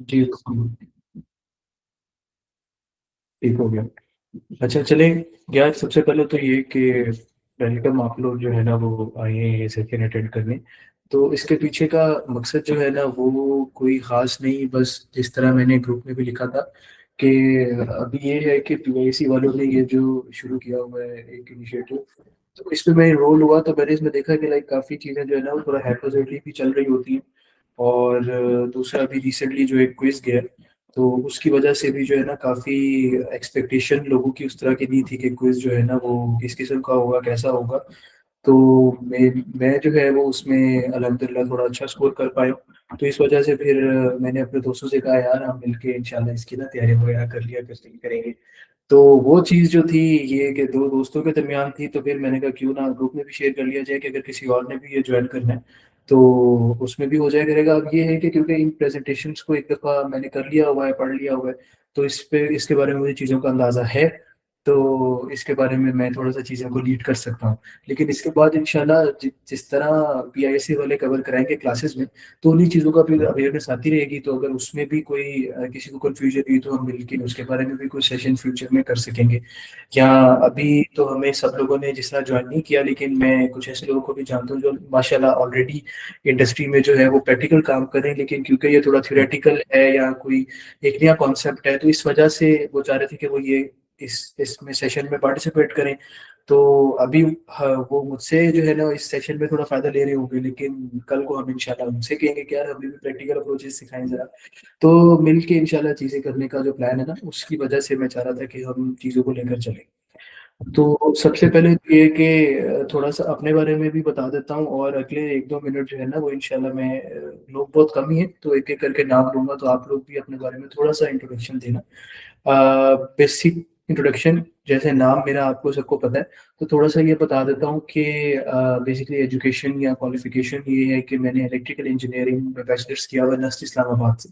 जी, ठीक हो गया। अच्छा चले यार, सबसे पहले तो ये कि वेलकम, आप लोग जो है ना वो आए हैं ये सेशन अटेंड करने। तो इसके पीछे का मकसद जो है ना वो कोई ख़ास नहीं, बस जिस तरह मैंने ग्रुप में भी लिखा था कि अभी ये है कि पीवाईसी वालों ने ये जो शुरू किया हुआ है एक इनिशिएटिव, तो इसमें मैं इनरोल हुआ तो मैंने इसमें देखा कि लाइक काफ़ी चीज़ें जो है ना वो थोड़ा हैपोजेटली भी चल रही होती हैं। और दूसरा अभी रिसेंटली जो एक क्विज गया, तो उसकी वजह से भी जो है ना काफ़ी एक्सपेक्टेशन लोगों की उस तरह की नहीं थी कि क्विज जो है ना वो किस किस्म का होगा, कैसा होगा। तो मैं जो है वो उसमें अल्हम्दुलिल्लाह थोड़ा अच्छा स्कोर कर पाया। तो इस वजह से फिर मैंने अपने दोस्तों से कहा यार हम मिलके इंशाल्लाह इसकी ना तैयारी वगैरह कर लिया करेंगे। तो वो चीज़ जो थी ये कि दो दोस्तों के दरमियान थी, तो फिर मैंने कहा क्यों ना ग्रुप में भी शेयर कर लिया जाए कि अगर किसी और ने भी ये ज्वाइन करना है तो उसमें भी हो जाया करेगा। अब ये है कि क्योंकि इन प्रेजेंटेशंस को एक दफ़ा मैंने कर लिया हुआ है, पढ़ लिया हुआ है, तो इस पे इसके बारे में मुझे चीज़ों का अंदाज़ा है। तो इसके बारे में मैं थोड़ा सा चीज़ों को लीड कर सकता हूँ। लेकिन इसके बाद इंशाल्लाह जिस तरह पीआईएससी वाले कवर कराएंगे क्लासेस में, तो उन्हीं चीज़ों का फिर अवेयरनेस आती रहेगी। तो अगर उसमें भी कोई किसी को कन्फ्यूजन हुई तो हम मिलके उसके बारे में भी कोई सेशन फ्यूचर में कर सकेंगे। या अभी तो हमें सब लोगों ने जिस तरह ज्वाइन नहीं किया, लेकिन मैं कुछ ऐसे लोगों को भी जानता हूँ जो माशाल्लाह ऑलरेडी इंडस्ट्री में जो है वो प्रैक्टिकल काम करें, लेकिन क्योंकि ये थोड़ा थ्योरेटिकल है या कोई एक नया कॉन्सेप्ट है, तो इस वजह से वो चाह रहे थे कि वो ये इसमें सेशन में पार्टिसिपेट करें। तो अभी हाँ, वो मुझसे जो है ना इस सेशन में थोड़ा फायदा ले रहे होंगे, लेकिन कल को हम इंशाल्लाह उनसे कहेंगे कि यार हमें भी प्रैक्टिकल अप्रोचेस सिखाएं जरा। तो मिलके इंशाल्लाह चीजें करने का जो प्लान है ना, उसकी वजह से मैं चाह रहा था कि हम चीजों को लेकर चलें। तो सबसे पहले तो ये कि थोड़ा सा अपने बारे में भी बता देता हूँ, और अगले एक दो मिनट जो है ना वो इंशाल्लाह मैं लोग बहुत कम ही है तो एक एक करके नाम लूंगा, तो आप लोग भी अपने बारे में थोड़ा सा इंट्रोडक्शन देना। बेसिक इंट्रोडक्शन, जैसे नाम मेरा आपको सबको पता है, तो थोड़ा सा ये बता देता हूँ कि बेसिकली एजुकेशन या क्वालिफिकेशन ये है कि मैंने इलेक्ट्रिकल इंजीनियरिंग में बैचलर्स किया हुआ नस्ट इस्लामाबाद से।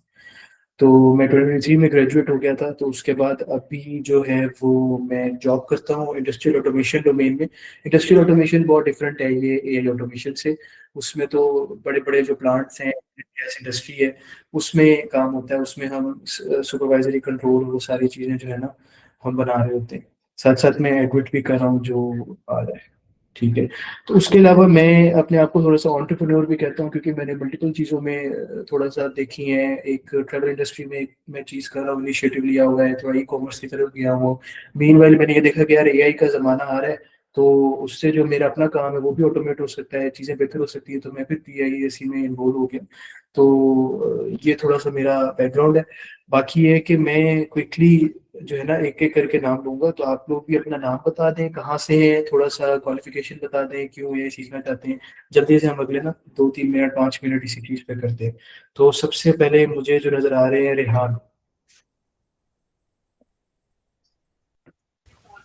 तो मैं 2023 में ग्रेजुएट हो गया था। तो उसके बाद अभी जो है वो मैं जॉब करता हूँ इंडस्ट्रियल ऑटोमेशन डोमेन में। इंडस्ट्रियल ऑटोमेशन बहुत डिफरेंट है ये एआई ऑटोमेशन से। उसमें तो बड़े बड़े जो प्लांट्स हैं, गैस इंडस्ट्री है, उसमें काम होता है। उसमें हम सुपरवाइजरी कंट्रोल वो सारी चीज़ें जो है ना हम बना रहे होते हैं। साथ साथ मैं एडमिट भी कर रहा हूँ जो आ रहा है। ठीक है। तो उसके अलावा मैं अपने आप को थोड़ा सा एंटरप्रेन्योर भी कहता हूँ, क्योंकि मैंने मल्टीपल चीज़ों में थोड़ा सा देखी है। एक ट्रैवल इंडस्ट्री में एक मैं चीज़ कर रहा हूँ, इनिशिएटिव लिया हुआ है, थोड़ा ई कॉमर्स की तरफ गया हूँ। मीनवाइल मैंने ये देखा कि यार एआई का ज़माना आ रहा है, तो उससे जो मेरा अपना काम है वो भी ऑटोमेट हो सकता है, चीज़ें बेहतर हो सकती है। तो मैं फिर पीआईएससी में इन्वॉल्व हो गया। तो ये थोड़ा सा मेरा बैकग्राउंड है। बाकी ये है कि मैं क्विकली जो है ना एक एक करके नाम लूंगा, तो आप लोग भी अपना नाम बता दें, कहाँ से हैं, थोड़ा सा क्वालिफिकेशन बता दें, क्यों ये सीखना चाहते हैं। जल्दी से हम अगले ना 2-3 मिनट 5 मिनट इसी चीज़ पे करते हैं। तो सबसे पहले मुझे जो नज़र आ रहे हैं रेहान।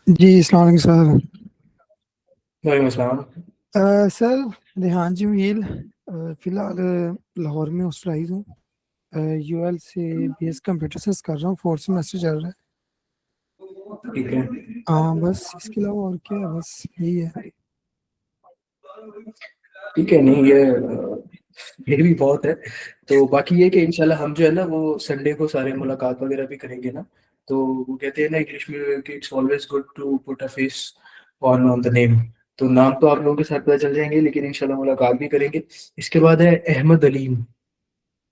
जी अस्सलाम वालेकुम सर। वालेकुम अस्सलाम। सर रेहान जी मील, फिलहाल लाहौर में हॉस्टलाइज हूँ। यूएल से बीएस कंप्यूटर साइंस कर रहा हूँ, फोर्थ सेमेस्टर चल रहा है। ठीक है। हाँ बस इसके अलावा और क्या है, बस यही है। ठीक है, नहीं ये भी बहुत है। तो बाकी ये कि इंशाल्लाह हम जो है ना वो संडे को सारे मुलाकात वगैरह भी करेंगे ना। तो वो कहते हैं ना इंग्लिश में कि it's always good to put a face on on the name. तो नाम तो आप लोगों के साथ पता चल जाएंगे, लेकिन इंशाल्लाह मुलाकात भी करेंगे। इसके बाद है अहमद अलीम।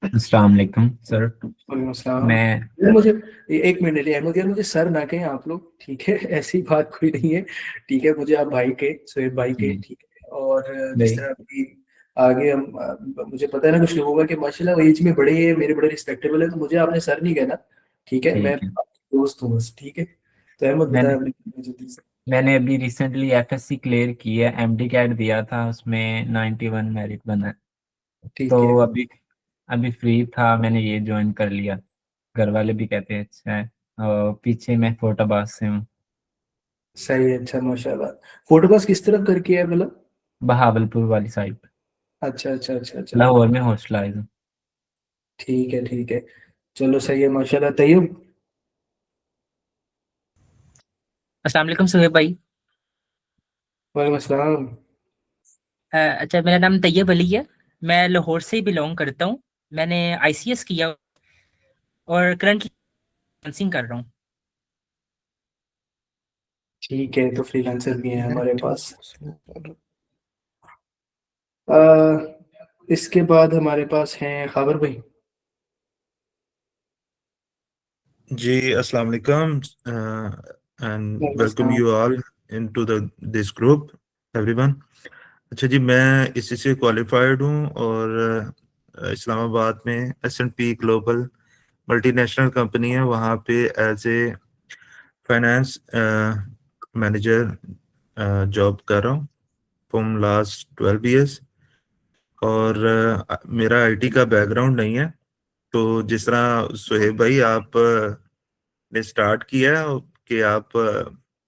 अस्सलाम वालेकुम सर। वालेकुम अस्सलाम। मैं यार मुझे एक मिनट लिए अहमद, यार मुझे सर ना कहें आप लोग, ठीक है? ऐसी बात कोई नहीं है। ठीक है, मुझे आप भाई के सोहेब भाई के, जी ठीक है? और जिस भाई, तरह अभी आगे हम मुझे पता है ना कुछ लोगों का कि माशाल्लाह एज में बड़े हैं, मेरे बड़े रिस्पेक्टेबल है, तो मुझे आपने सर नहीं कहना। ठीक है, मैं ठीक है। आपका दोस्त हूँ बस। ठीक है। तो अहमद बताया मैंने आपने जल्दी से। मैंने अभी रिसेंटली एफएससी क्लियर की है, एमडी कैट दिया था, उसमें 91 मेरिट बना है। ठीक है। तो अभी अभी फ्री था, मैंने ये ज्वाइन कर लिया। घर वाले भी कहते हैं अच्छा है। और पीछे मैं फोटाबाज से हूँ। सही है, अच्छा माशाल्लाह। फोटो पास किस तरफ करके है मतलब? बहावलपुर वाली साइड। अच्छा अच्छा अच्छा अच्छा। लाहौर में हॉस्टलाइज हूँ। ठीक है ठीक है। चलो सही है माशाल्लाह। तैयब। अस्सलाम वालेकुम सुहेब भाई। वालेकुम अस्सलाम। अच्छा, मेरा नाम तैयब अली है। मैं लाहौर से ही बिलोंग करता हूँ। मैंने आईसीएस किया। और करंटली फ्रीलांसिंग कर रहा हूँ। ठीक है, तो फ्रीलांसर भी है हमारे पास। इसके बाद हमारे पास हैं खाबर भाई। जी अस्सलाम वालेकुम एंड वेलकम नमस्कार। You all into the this group everyone. अच्छा जी, मैं इसी से क्वालिफाइड हूँ और इस्लामाबाद में S&P ग्लोबल मल्टीनेशनल कंपनी है, वहाँ पे as a finance manager job कर रहा हूँ फ्रॉम लास्ट 12 years। और मेरा आईटी का बैकग्राउंड नहीं है, तो जिस तरह सुहेब भाई आप ने स्टार्ट किया है कि आप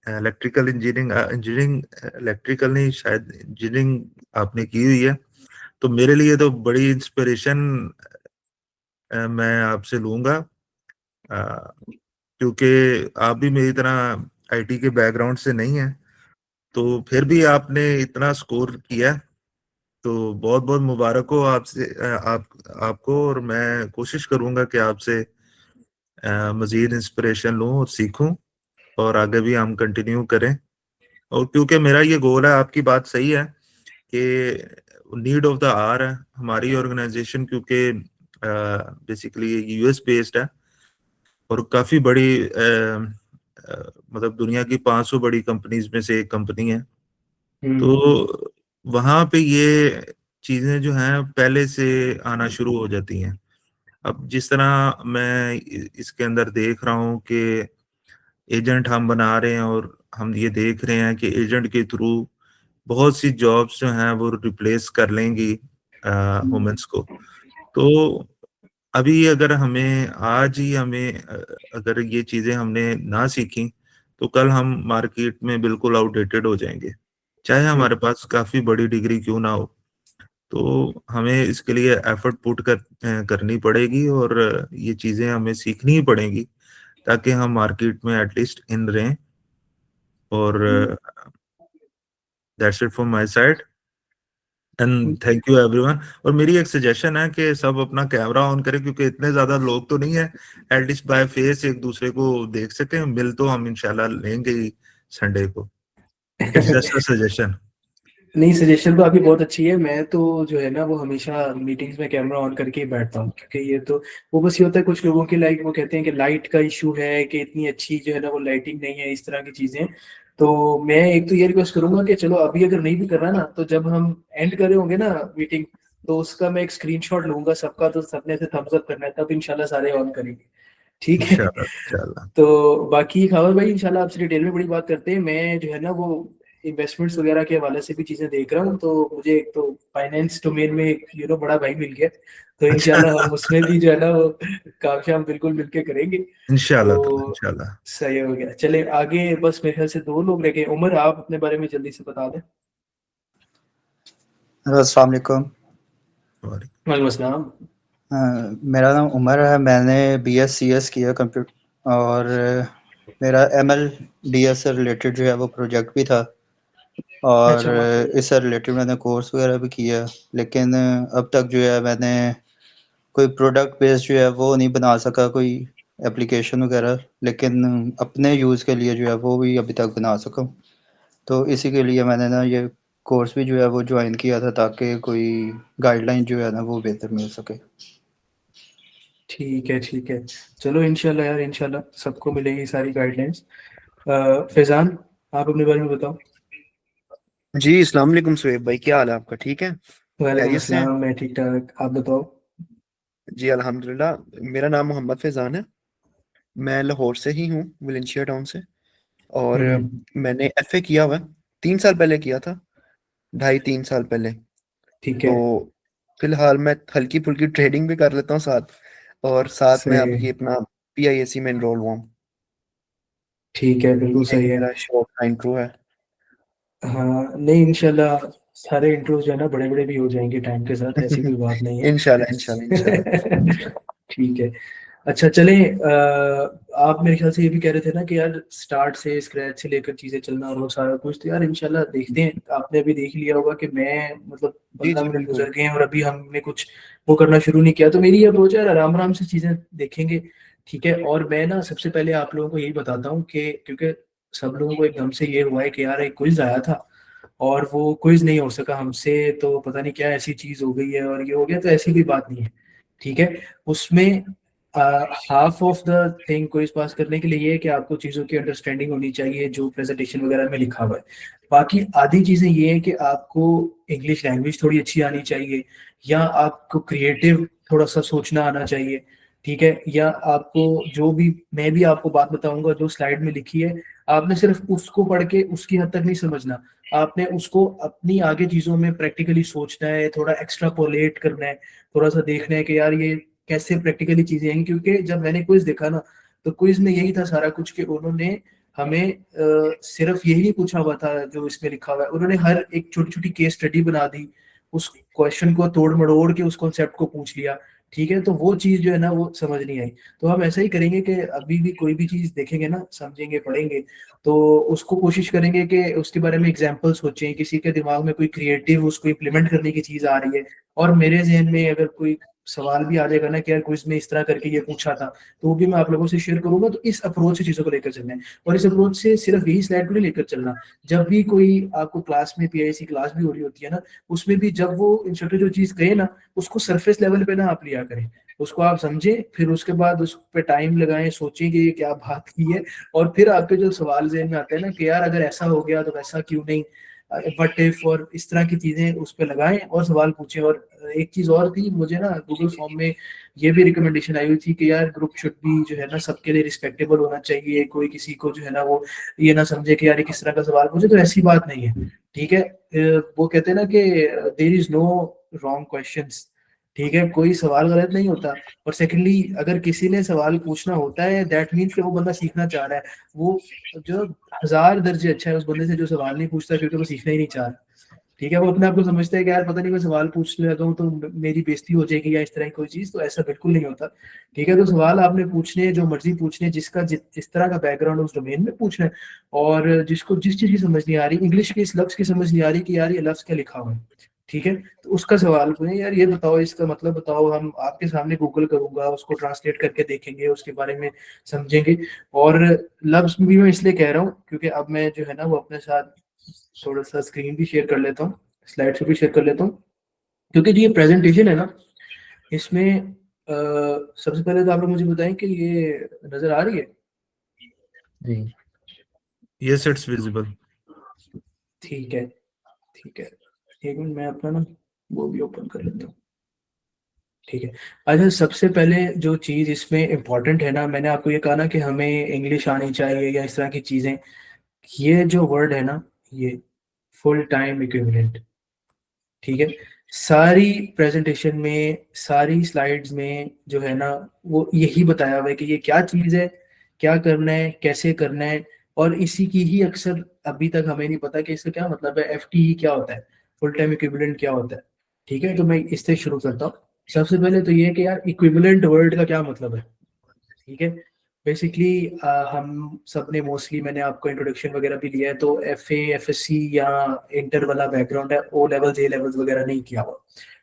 इलेक्ट्रिकल इंजीनियरिंग इलेक्ट्रिकल नहीं, शायद इंजीनियरिंग आपने की हुई है, तो मेरे लिए तो बड़ी इंस्पिरेशन मैं आपसे लूँगा, क्योंकि आप भी मेरी तरह आईटी के बैकग्राउंड से नहीं है, तो फिर भी आपने इतना स्कोर किया, तो बहुत बहुत मुबारक हो आपसे, आपको। और मैं कोशिश करूँगा कि आपसे मज़ीद इंस्पिरेशन लूँ और सीखूं, और आगे भी हम कंटिन्यू करें। और क्योंकि मेरा ये गोल है, आपकी बात सही है कि नीड ऑफ द आवर है हमारी ऑर्गेनाइजेशन, क्योंकि बेसिकली यूएस बेस्ड है और काफ़ी बड़ी मतलब दुनिया की 500 बड़ी कंपनीज में से एक कंपनी है। तो वहाँ पे ये चीज़ें जो हैं पहले से आना शुरू हो जाती हैं। अब जिस तरह मैं इसके अंदर देख रहा हूँ कि एजेंट हम बना रहे हैं, और हम ये देख रहे हैं कि एजेंट के थ्रू बहुत सी जॉब्स जो हैं वो रिप्लेस कर लेंगी वुमेन्स को। तो अभी अगर हमें आज ही हमें अगर ये चीज़ें हमने ना सीखी, तो कल हम मार्केट में बिल्कुल आउटडेटेड हो जाएंगे, चाहे हमारे पास काफ़ी बड़ी डिग्री क्यों ना हो। तो हमें इसके लिए एफर्ट करनी पड़ेगी, और ये चीज़ें हमें सीखनी ही पड़ेंगी, ताकि हम मार्केट में एटलीस्ट इन रहें। और that's it from my side and thank you everyone. और मेरी एक सजेशन है कि सब अपना कैमरा ऑन करें, क्योंकि इतने ज्यादा लोग तो नहीं है, एटलीस्ट बाय फेस एक दूसरे को देख सकें। मिल तो हम इंशाल्लाह लेंगे ही संडे को। It's just a suggestion. नहीं, सजेशन तो आपकी बहुत अच्छी है। मैं तो जो है ना वो हमेशा मीटिंग्स में कैमरा ऑन करके ही बैठता हूँ, क्योंकि ये तो वो बस ये होता है कुछ लोगों की लाइक वो कहते हैं कि लाइट का इशू है कि इतनी अच्छी जो है ना वो लाइटिंग नहीं है, इस तरह की चीजें। तो मैं एक तो ये रिक्वेस्ट करूंगा कि चलो अभी अगर नहीं भी कर रहा ना, तो जब हम एंड करे होंगे ना मीटिंग, तो उसका मैं एक स्क्रीनशॉट लूंगा सबका, तो सबने से थम्स अप करना है, तब इंशाल्लाह सारे ऑन करेंगे। ठीक है। इंशाल्लाह इंशाल्लाह। तो बाकी खबर भाई इंशाल्लाह आपसे डिटेल में बड़ी बात करते हैं। मैं जो है ना वो इन्वेस्टमेंट्स वगैरह के हवाले से भी चीजें देख रहा हूँ, तो मुझे एक तो फाइनेंस डोमेन में एक बड़ा भाई मिल गया, तो इंशाल्लाह हम उसमें भी जो है ना वो काम शाम बिल्कुल मिलके करेंगे। इंशाल्लाह तो इंशाल्लाह। सही हो गया। चले आगे, बस मेरे ख्याल से दो लोग रह गए। उमर, आप अपने बारे में जल्दी से बता दें। हेलो, अस्सलाम वालेकुम। वालेकुम अस्सलाम। मेरा नाम उमर है। मैंने BScs किया कंप्यूटर, और मेरा MLDS से रिलेटेड जो है वो प्रोजेक्ट भी था, और अच्छा, माशाल्लाह। इससे रिलेटेड मैंने कोर्स वगैरह भी किया। लेकिन अब तक जो है मैंने कोई प्रोडक्ट बेस्ड जो है वो नहीं बना सका, कोई एप्लीकेशन वगैरह। लेकिन अपने यूज़ के लिए जो है वो भी अभी तक बना सका हूँ। तो इसी के लिए मैंने ना ये कोर्स भी जो है वो ज्वाइन किया था, ताकि कोई गाइडलाइन जो है ना वो बेहतर मिल सके। ठीक है, ठीक है। चलो इंशाल्लाह यार, इंशाल्लाह सबको मिलेगी सारी गाइडलाइंस। फैजान, आप अपने बारे में बताओ। जी अस्सलाम वालेकुम सुहेब भाई, क्या हाल है आपका? ठीक है, वालेकुम खैरियत से हैं? अस्सलाम, मैं ठीक ठाक, आप बताओ। जी अल्हम्दुलिल्लाह। मेरा नाम मोहम्मद फैज़ान है, मैं लाहौर से ही हूँ, वलेंशिया टाउन से। और हम्म। मैंने एफए किया हुआ है, 3 साल पहले किया था, 2.5-3 साल पहले। ठीक है। तो फिलहाल मैं हल्की फुल्की ट्रेडिंग भी कर लेता हूँ साथ, और साथ में सही अब है। ये अपना PIAC में इनरोल हुआ हूँ। ठीक है, बिल्कुल यही सही है। मेरा शॉर्ट सा इंट्रो है। हाँ, नहीं इंशाल्लाह सारे इंट्रोज जो है ना बड़े बड़े भी हो जाएंगे टाइम के साथ, ऐसी कोई बात नहीं है। इंशाल्लाह इंशाल्लाह इंशाल्लाह। ठीक है। अच्छा चले, आप मेरे ख्याल से ये भी कह रहे थे ना कि यार स्टार्ट से स्क्रैच से लेकर चीजें चलना और वो सारा कुछ, तो यार इंशाल्लाह देखते हैं। आपने अभी देख लिया होगा कि मैं मतलब जी 15 जी मिनट बिल्कुल। गुजर गए हैं और अभी हमने कुछ वो करना शुरू नहीं किया। तो मेरी ये अप्रोच है यार, आराम आराम से चीजें देखेंगे, ठीक है। और मैं ना सबसे पहले आप लोगों को यही बताता हूँ कि क्योंकि सब लोगों को एकदम से ये हुआ है कि यार एक क्विज आया था और वो क्विज नहीं हो सका हमसे, तो पता नहीं क्या ऐसी चीज हो गई है और ये हो गया, तो ऐसी कोई बात नहीं है, ठीक है। उसमें half of the thing quiz pass करने के लिए ये है कि आपको चीज़ों की अंडरस्टैंडिंग होनी चाहिए जो प्रेजेंटेशन वगैरह में लिखा हुआ है। बाकी आधी चीज़ें ये है कि आपको इंग्लिश लैंग्वेज थोड़ी अच्छी आनी चाहिए, या आपको क्रिएटिव थोड़ा सा सोचना आना चाहिए, ठीक है। या आपको जो भी मैं भी आपको बात बताऊंगा जो स्लाइड में लिखी है, आपने सिर्फ उसको पढ़ के उसकी हद तक नहीं समझना, आपने उसको अपनी आगे चीज़ों में प्रैक्टिकली सोचना है, थोड़ा एक्स्ट्रापोलेट करना है, थोड़ा सा देखना है कि यार ये कैसे प्रैक्टिकली चीजें हैं। क्योंकि जब मैंने क्विज देखा ना, तो क्विज में यही था सारा कुछ कि उन्होंने हमें सिर्फ यही नहीं पूछा हुआ था जो इसमें लिखा हुआ है, उन्होंने हर एक छोटी छोटी केस स्टडी बना दी, उस क्वेश्चन को तोड़ मड़ोड़ के उस कॉन्सेप्ट को पूछ लिया, ठीक है। तो वो चीज जो है ना वो समझ नहीं आई। तो हम ऐसा ही करेंगे कि अभी भी कोई भी चीज देखेंगे ना, समझेंगे पढ़ेंगे, तो उसको कोशिश करेंगे कि उसके बारे में एग्जाम्पल सोचें, किसी के दिमाग में कोई क्रिएटिव उसको इम्प्लीमेंट करने की चीज आ रही है, और मेरे जहन में अगर कोई सवाल भी आ जाएगा ना कि यार क्विज में इस तरह करके ये पूछा था, तो वो भी मैं आप लोगों से शेयर करूंगा। तो इस अप्रोच से चीजों को लेकर चलना है, और इस अप्रोच से सिर्फ यही स्लाइड को नहीं लेकर चलना। जब भी कोई आपको क्लास में पीआईसी क्लास भी हो रही होती है ना, उसमें भी जब वो इंस्ट्रक्टर जो चीज कहे ना, उसको सरफेस लेवल पे ना आप लिया करें, उसको आप समझें, फिर उसके बाद उस पर टाइम लगाएं, सोचें कि ये क्या बात की है, और फिर आपके जो सवाल जहन में आते हैं ना कि यार अगर ऐसा हो गया तो वैसा क्यों नहीं, बट इफ और इस तरह की चीजें उस पर लगाएं और सवाल पूछें। और एक चीज और थी, मुझे ना गूगल फॉर्म में ये भी रिकमेंडेशन आई हुई थी कि यार ग्रुप शुड भी जो है ना सबके लिए रिस्पेक्टेबल होना चाहिए, कोई किसी को जो है ना वो ये ना समझे कि यार ये किस तरह का सवाल पूछे, तो ऐसी बात नहीं है, ठीक है। वो कहते हैं ना कि there is no wrong questions, ठीक है, कोई सवाल गलत नहीं होता। और सेकेंडली अगर किसी ने सवाल पूछना होता है दैट मीन्स कि वो बंदा सीखना चाह रहा है, वो जो 1000 दर्जे अच्छा है उस बंदे से जो सवाल नहीं पूछता, क्योंकि वो सीखना ही नहीं चाह रहा, ठीक है। वो अपने आप को समझता है कि यार पता नहीं मैं सवाल पूछने लगा हूँ तो मेरी बेइज्जती हो जाएगी या इस तरह की कोई चीज, तो ऐसा बिल्कुल नहीं होता, ठीक है। तो सवाल आपने पूछने जो मर्जी पूछने, जिसका जिस तरह का बैकग्राउंड उस डोमेन में पूछना है, और जिसको जिस चीज की समझ नहीं आ रही, इंग्लिश के इस लफ्ज की समझ नहीं आ रही कि यार ये लफ्ज क्या लिखा हुआ है, ठीक है, तो उसका सवाल पूछे, यार ये बताओ इसका मतलब बताओ, हम आपके सामने गूगल करूंगा, उसको ट्रांसलेट करके देखेंगे, उसके बारे में समझेंगे। और लफ्ज भी मैं इसलिए कह रहा हूँ क्योंकि अब मैं जो है ना वो अपने साथ थोड़ा सा स्क्रीन भी शेयर कर लेता हूँ, स्लाइड से भी शेयर कर लेता हूँ, क्योंकि जो ये प्रेजेंटेशन है ना, इसमें सबसे पहले तो आप लोग मुझे बताएं कि ये नजर आ रही है जी यस इट्स विजिबल। ठीक है, ठीक है, एक मिनट मैं अपना ना वो भी ओपन कर लेता हूँ, ठीक है। अच्छा सबसे पहले जो चीज़ इसमें इम्पोर्टेंट है ना, मैंने आपको ये कहा ना कि हमें इंग्लिश आनी चाहिए या इस तरह की चीज़ें, ये जो वर्ड है ना, ये फुल टाइम इक्विवेलेंट, ठीक है। सारी प्रेजेंटेशन में सारी स्लाइड्स में जो है ना वो यही बताया हुआ है कि ये क्या चीज़ है, क्या करना है, कैसे करना है, और इसी की ही अक्सर अभी तक हमें नहीं पता कि इसका क्या मतलब है, एफटीई क्या होता है, फुल टाइम इक्विवेलेंट क्या होता है, ठीक है। तो मैं इससे शुरू करता हूँ। सबसे पहले तो ये है कि यार इक्विवेलेंट वर्ड का क्या मतलब है, ठीक है। बेसिकली हम सब ने मोस्टली, मैंने आपको इंट्रोडक्शन वगैरह भी लिया है, तो एफए एफएससी या इंटर वाला बैकग्राउंड है, ओ लेवल्स ए लेवल्स वगैरह नहीं किया हुआ,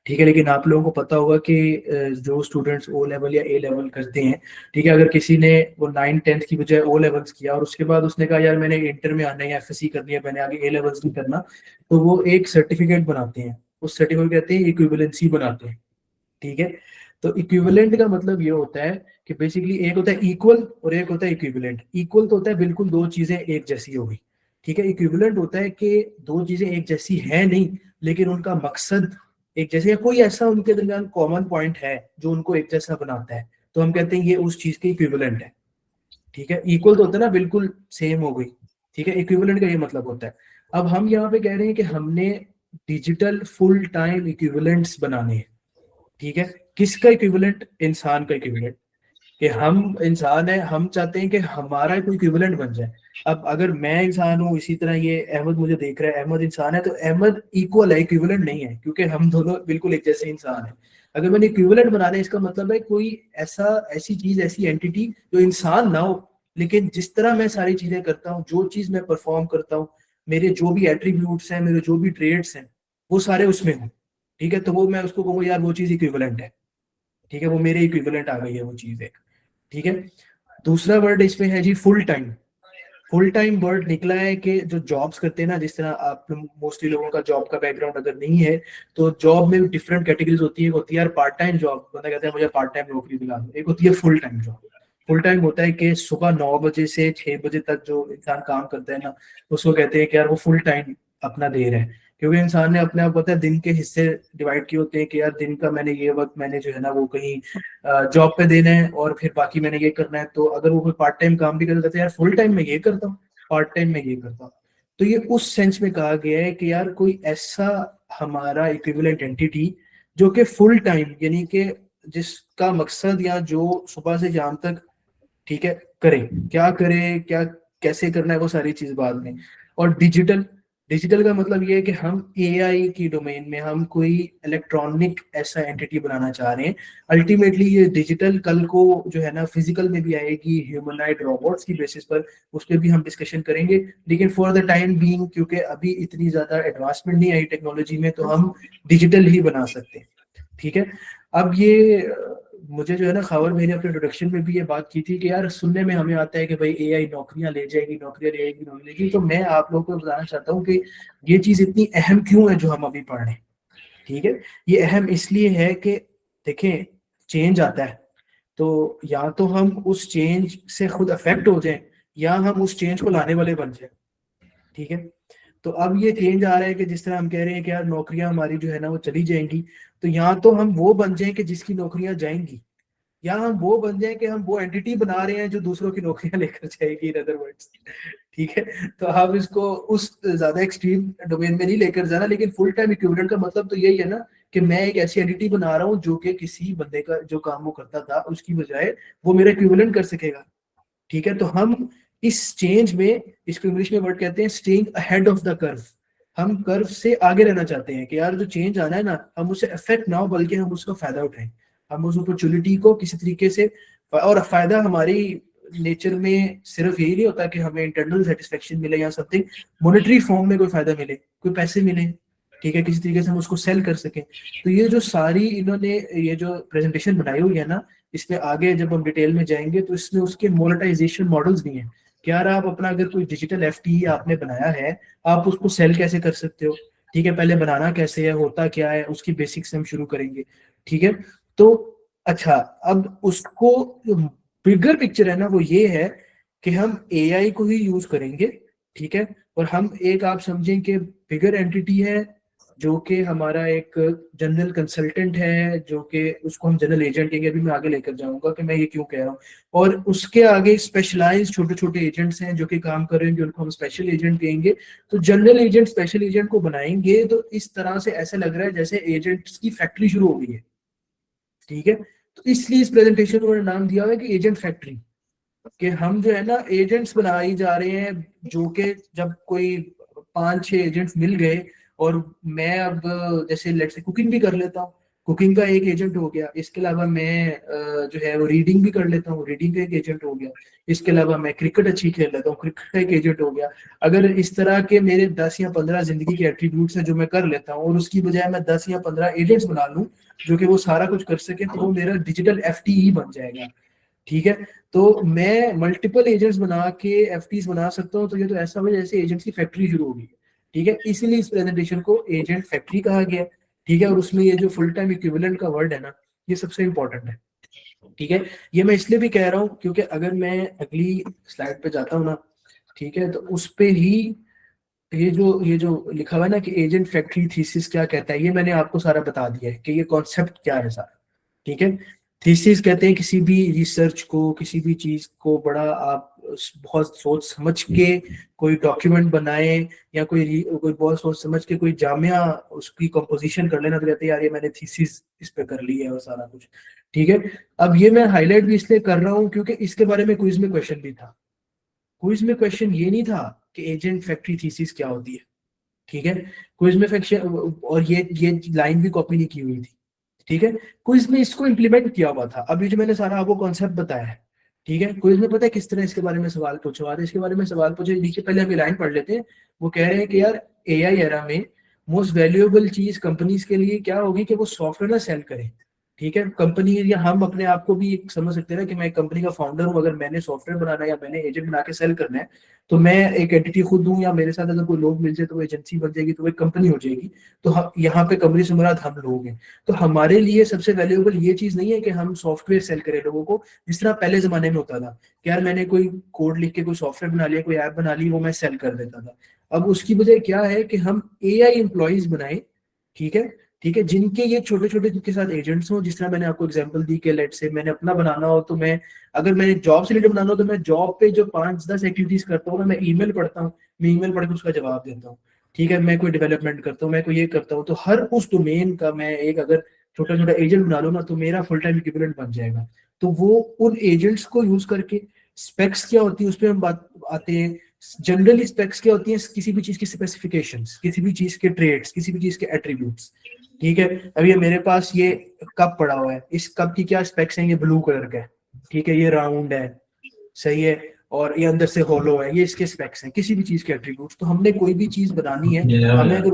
ठीक है। लेकिन आप लोगों को पता होगा कि जो स्टूडेंट्स ओ लेवल या ए लेवल करते हैं, ठीक है, अगर किसी ने वो 9th-10th की बजाय ओ लेवल्स किया और उसके बाद उसने कहा यार मैंने इंटर में आना है या एफएससी करनी है, मैंने आगे ए लेवल्स नहीं करना, तो वो एक सर्टिफिकेट बनाते हैं, उस सर्टिफिकेट कहते हैं इक्विवेलेंसी बनाते हैं, ठीक है। तो इक्विवेलेंट का मतलब ये होता है कि बेसिकली एक होता है इक्वल और एक होता है इक्विवेलेंट। इक्वल तो होता है बिल्कुल दो चीजें एक जैसी होगी, ठीक है। इक्विवेलेंट होता है कि दो चीजें एक जैसी है नहीं, लेकिन उनका मकसद एक जैसे, या कोई ऐसा उनके दरमियान कॉमन पॉइंट है जो उनको एक जैसा बनाता है, तो हम कहते हैं ये उस चीज के इक्विवेलेंट है, ठीक है। इक्वल तो होता है ना बिल्कुल सेम हो गई, ठीक है, इक्विवेलेंट का ये मतलब होता है। अब हम यहाँ पे कह रहे हैं कि हमने डिजिटल फुल टाइम इक्विवेलेंट्स बनाने हैं, ठीक है। किसका इक्विवेलेंट? इंसान का इक्विवेलेंट, कि हम इंसान है, हम चाहते हैं कि हमारा कोई इक्विवेलेंट बन जाए। अब अगर मैं इंसान हूँ, इसी तरह ये अहमद मुझे देख रहा है, अहमद इंसान है, तो अहमद इक्वल है, इक्विवेलेंट नहीं है, क्योंकि हम दोनों बिल्कुल एक जैसे इंसान है। अगर मैंने इक्विवेलेंट बनाना है, इसका मतलब है कोई ऐसी चीज, ऐसी एंटिटी जो इंसान ना हो, लेकिन जिस तरह मैं सारी चीजें करता हूँ, जो चीज मैं परफॉर्म करता हूँ, मेरे जो भी एट्रीब्यूट्स हैं, मेरे जो भी ट्रेड्स हैं, वो सारे उसमें हो। ठीक है, तो वो मैं उसको कहूँगा यार वो चीज इक्विवेलेंट है। ठीक है, वो मेरे इक्विवेलेंट आ गई है वो चीज एक। ठीक है, दूसरा वर्ड इसमें है G full time. Full time word निकला है कि जो जॉब्स करते हैं ना, जिस तरह आप मोस्टली लोगों का जॉब का बैकग्राउंड अगर नहीं है, तो जॉब में डिफरेंट कैटेगरीज होती है। एक होती है यार पार्ट टाइम जॉब, बंदा कहता है मुझे पार्ट टाइम नौकरी दिला दो। एक होती है full time job. Full time होता है कि सुबह 9 बजे से 6 बजे तक जो इंसान काम करता है ना, उसको कहते हैं कि यार वो फुल टाइम अपना दे रहे हैं, क्योंकि इंसान ने अपने आप पता है दिन के हिस्से डिवाइड किए होते हैं कि यार दिन का मैंने ये वक्त मैंने जो है ना वो कहीं जॉब पे देना है, और फिर बाकी मैंने ये करना है। तो अगर वो कोई पार्ट टाइम काम भी करता है, यार फुल टाइम में ये करता हूँ, पार्ट टाइम में ये करता हूँ। तो ये उस सेंस में कहा गया है कि यार कोई ऐसा हमारा इक्विवेलेंट एंटिटी जो कि फुल टाइम, यानी कि जिसका मकसद या जो सुबह से शाम तक, ठीक है, करे, क्या कैसे करना है वो सारी चीज बाद में। और डिजिटल, डिजिटल का मतलब ये है कि हम एआई की डोमेन में हम कोई इलेक्ट्रॉनिक ऐसा एंटिटी बनाना चाह रहे हैं। अल्टीमेटली ये डिजिटल कल को जो है ना फिजिकल में भी आएगी, ह्यूमनॉइड रोबोट्स की बेसिस पर, उस पर भी हम डिस्कशन करेंगे। लेकिन फॉर द टाइम बीइंग, क्योंकि अभी इतनी ज्यादा एडवांसमेंट नहीं आई टेक्नोलॉजी में, तो हम डिजिटल ही बना सकते हैं। ठीक है, अब ये मुझे जो है ना खबर मैंने अपने इंट्रोडक्शन में भी ये बात की थी कि यार सुनने में हमें आता है कि भाई एआई नौकरियां ले जाएगी, नौकरियां ले जाएगी, नौकरी लेगी। तो मैं आप लोगों को बताना चाहता हूँ कि ये चीज इतनी अहम क्यों है जो हम अभी पढ़ रहे हैं। ठीक है, ये अहम इसलिए है कि देखें, चेंज आता है तो या तो हम उस चेंज से खुद अफेक्ट हो जाएं, या हम उस चेंज को लाने वाले बन जाए। ठीक है, तो अब ये चेंज आ रहा है कि जिस तरह हम कह रहे हैं कि यार नौकरियां हमारी जो है ना वो चली जाएंगी, तो या तो हम वो बन जाएं कि जिसकी नौकरियां जाएंगी, या हम वो बन जाएं कि हम वो एंटिटी बना रहे हैं जो दूसरों की नौकरियां लेकर जाएगी, इन अदर वर्ड्स। ठीक है, तो हम इसको उस ज्यादा एक्सट्रीम डोमेन में नहीं लेकर जाना, लेकिन फुल टाइम इक्विवेलेंट का मतलब तो यही है ना कि मैं एक ऐसी एंटिटी बना रहा हूँ जो कि किसी बंदे का जो काम वो करता था उसकी बजाय वो मेरा इक्विवेलेंट कर सकेगा। ठीक है, तो हम इस चेंज में, इसको इंग्लिश में वर्ड कहते हैं staying ahead of the curve. हम कर्व से आगे रहना चाहते हैं कि यार जो चेंज आना है ना, हम उसे अफेक्ट ना हो बल्कि हम उसका फायदा उठाएं, हम उस अपॉर्चुनिटी को किसी तरीके से। और फायदा हमारी नेचर में सिर्फ यही नहीं होता कि हमें इंटरनल सेटिस्फेक्शन मिले या समथिंग मॉनेटरी फॉर्म में कोई फायदा मिले, कोई पैसे मिले, ठीक है, किसी तरीके से हम उसको सेल कर सकें। तो ये जो सारी इन्होंने ये जो प्रेजेंटेशन बनाई हुई है ना, इसमें आगे जब हम डिटेल में जाएंगे तो इसमें उसके मोनेटाइजेशन मॉडल्स भी हैं कि यार आप अपना अगर कोई डिजिटल एफटी आपने बनाया है, आप उसको सेल कैसे कर सकते हो। ठीक है, पहले बनाना कैसे है, होता क्या है, उसकी बेसिक्स हम शुरू करेंगे। ठीक है, तो अच्छा, अब उसको बिगर पिक्चर है ना वो ये है कि हम एआई को ही यूज करेंगे। ठीक है, और हम एक आप समझें कि बिगर एंटिटी है जो कि हमारा एक जनरल कंसल्टेंट है, जो कि उसको हम जनरल एजेंट कहेंगे। अभी मैं आगे लेकर जाऊंगा कि मैं ये क्यों कह रहा हूँ। और उसके आगे स्पेशलाइज्ड छोटे छोटे एजेंट्स हैं जो कि काम कर रहे हैं, उनको हम स्पेशल एजेंट कहेंगे। तो जनरल एजेंट स्पेशल एजेंट को बनाएंगे तो इस तरह से ऐसा लग रहा है जैसे एजेंट्स की फैक्ट्री शुरू हो गई है। ठीक है, तो इसलिए इस प्रेजेंटेशन को उन्होंने नाम दिया हुआ है कि एजेंट फैक्ट्री, कि हम जो है ना एजेंट्स बनाई जा रहे हैं, जो कि जब कोई 5-6 एजेंट्स मिल गए, और मैं अब जैसे लेट्स से कुकिंग भी कर लेता हूँ, कुकिंग का एक एजेंट हो गया। इसके अलावा मैं जो है वो रीडिंग भी कर लेता हूँ, रीडिंग का एक एजेंट हो गया। इसके अलावा मैं क्रिकेट अच्छी खेल लेता हूँ, क्रिकेट का एक एजेंट हो गया। अगर इस तरह के मेरे 10 या 15 जिंदगी के एट्रीब्यूट्स हैं जो मैं कर लेता हूँ, और उसकी बजाय मैं 10 या 15 एजेंट्स बना लूँ जो कि वो सारा कुछ कर सके, तो वो मेरा डिजिटल एफटीई बन जाएगा। ठीक है, तो मैं मल्टीपल एजेंट्स बना के एफटीज बना सकता हूँ। तो ये तो ऐसा हो जैसे एजेंट्स की फैक्ट्री शुरू होगी। ठीक है, इसीलिए इस प्रेजेंटेशन को एजेंट फैक्ट्री कहा गया। ठीक है, और उसमें ये जो फुल टाइम इक्विवेलेंट का वर्ड है ना, ये सबसे इंपॉर्टेंट है। ठीक है, ये मैं इसलिए भी कह रहा हूँ क्योंकि अगर मैं अगली स्लाइड पे जाता हूँ ना, ठीक है, तो उस पे ही ये जो लिखा हुआ है ना कि एजेंट फैक्ट्री थीसिस क्या कहता है, ये मैंने आपको सारा बता दिया है कि ये कॉन्सेप्ट क्या है सारा। ठीक है, थीसिस कहते हैं किसी भी रिसर्च को, किसी भी चीज को बड़ा आप बहुत सोच समझ के कोई डॉक्यूमेंट बनाए, या कोई बहुत सोच समझ के कोई जामिया उसकी कंपोजिशन कर लेना, तो कहते हैं यार ये मैंने थीसिस इस पे कर ली है और सारा कुछ। ठीक है, अब ये मैं हाईलाइट भी इसलिए कर रहा हूँ क्योंकि इसके बारे में क्विज में क्वेश्चन भी था। क्विज में क्वेश्चन ये नहीं था कि एजेंट फैक्ट्री थीसिस क्या होती है। ठीक है, क्विज में फैक्शन, और ये लाइन भी कॉपी नहीं की हुई थी। ठीक है, क्विज में इसको इम्प्लीमेंट किया हुआ था। अभी जो मैंने सारा आपको कॉन्सेप्ट बताया है, ठीक है, क्विज में पता है किस तरह इसके बारे में सवाल पूछे हुआ था, इसके बारे में सवाल पूछे नीचे, पहले हम लाइन पढ़ लेते हैं। वो कह रहे हैं कि यार एआई एरा में मोस्ट वैल्यूएबल चीज कंपनीज के लिए क्या होगी कि वो सॉफ्टवेयर सेल करें। ठीक है, कंपनी या हम अपने आप को भी समझ सकते हैं ना कि मैं एक कंपनी का फाउंडर हूँ, अगर मैंने सॉफ्टवेयर बनाना है या मैंने एजेंट बना के सेल करना है, तो मैं एक एंटिटी खुद हूँ, या मेरे साथ अगर कोई लोग मिल जाए तो वो एजेंसी बन जाएगी, तो वो एक कंपनी हो जाएगी। तो यहाँ पे कंपनी से मुराद हम लोग हैं। तो हमारे लिए सबसे वैल्यूएबल ये चीज नहीं है कि हम सॉफ्टवेयर सेल करें लोगों को, जिस तरह पहले जमाने में होता था कि यार मैंने कोई कोड लिख के कोई सॉफ्टवेयर बना लिया, कोई ऐप बना ली, वो मैं सेल कर देता था। अब उसकी वजह क्या है कि हम एआई एम्प्लॉइज बनाए, ठीक है, ठीक है, जिनके ये छोटे छोटे जिनके साथ एजेंट्स हो। जिस तरह मैंने आपको एग्जांपल दी कि लेट से मैंने अपना बनाना हो, तो मैं अगर मैंने जॉब से रिलेटेड बनाना हो, तो मैं जॉब पे जो 5-10 एक्टिविटीज करता हूँ ना, मैं ईमेल पढ़ता हूँ, मैं ईमेल पढ़ के उसका जवाब देता हूँ। ठीक है, मैं कोई डेवलपमेंट करता हूँ, मैं कोई ये करता हूँ, तो हर उस डोमेन का मैं एक अगर छोटा छोटा एजेंट बना लूँ ना, तो मेरा फुल टाइम इक्विवेलेंट बन जाएगा। तो वो उन एजेंट्स को यूज करके स्पेक्स क्या होती है उस पर हम बात आते हैं। जनरली स्पेक्स क्या होती है, किसी भी चीज की स्पेसिफिकेशंस, किसी भी चीज के ट्रेड्स, किसी भी चीज के एट्रीब्यूट्स। ठीक है, अभी ये मेरे पास ये कप पड़ा हुआ है, इस कप की क्या स्पेक्स हैं, ये ब्लू कलर का है, ठीक है, ये राउंड है, सही है, और ये अंदर से होलो है, ये इसके स्पेक्स हैं, किसी भी चीज के एट्रीब्यूट्स। तो हमने कोई भी चीज बनानी है, हमें अगर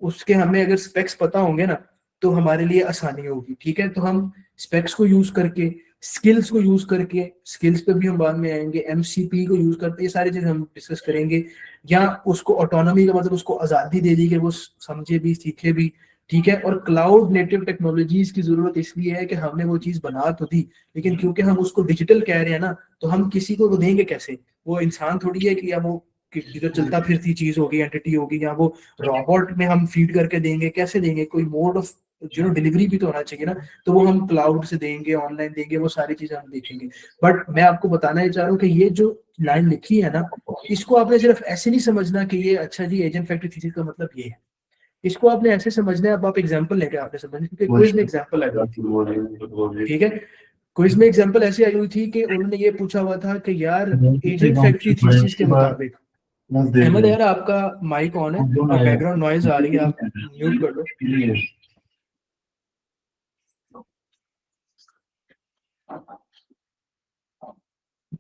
उसके हमें अगर स्पेक्स पता होंगे ना, तो हमारे लिए आसानी होगी। ठीक है, तो हम स्पेक्स को यूज करके, स्किल्स को यूज करके, स्किल्स पे भी हम बाद में आएंगे, एमसीपी को यूज करते, ये सारी चीजें हम डिस्कस करेंगे। या उसको ऑटोनॉमी का मतलब उसको आजादी दे दी कि वो समझे भी सीखे भी। ठीक है, और क्लाउड नेटिव टेक्नोलॉजीज की जरूरत इसलिए है कि हमने वो चीज बना तो दी, लेकिन क्योंकि हम उसको डिजिटल कह रहे हैं ना, तो हम किसी को वो देंगे कैसे? वो इंसान थोड़ी है कि या वो जो चलता फिरती चीज होगी, एंटिटी होगी, या वो रोबोट में हम फीड करके देंगे, कैसे देंगे? कोई मोड ऑफ डिलीवरी भी तो होना चाहिए ना। तो वो हम क्लाउड से देंगे, ऑनलाइन देंगे, वो सारी चीजें हम देखेंगे। बट मैं आपको बताना ही चाह रहा हूँ कि ये जो लाइन लिखी है ना, इसको आपने सिर्फ ऐसे नहीं समझना कि ये अच्छा जी एजेंट फैक्ट्री थीसिस का मतलब ये है। इसको आपने ऐसे समझना है, अब आप एग्जांपल लेके आपने समझना, क्योंकि क्विज में एग्जांपल आई हुई थी। ठीक है, क्विज में एग्जांपल ऐसे आई हुई थी कि उन्होंने ये पूछा हुआ था कि यार एजेंट फैक्ट्री थीसिस के मुताबिक, अहमद यार आपका माइक ऑन है और बैकग्राउंड नॉइज आ रही है, आप म्यूट कर लो।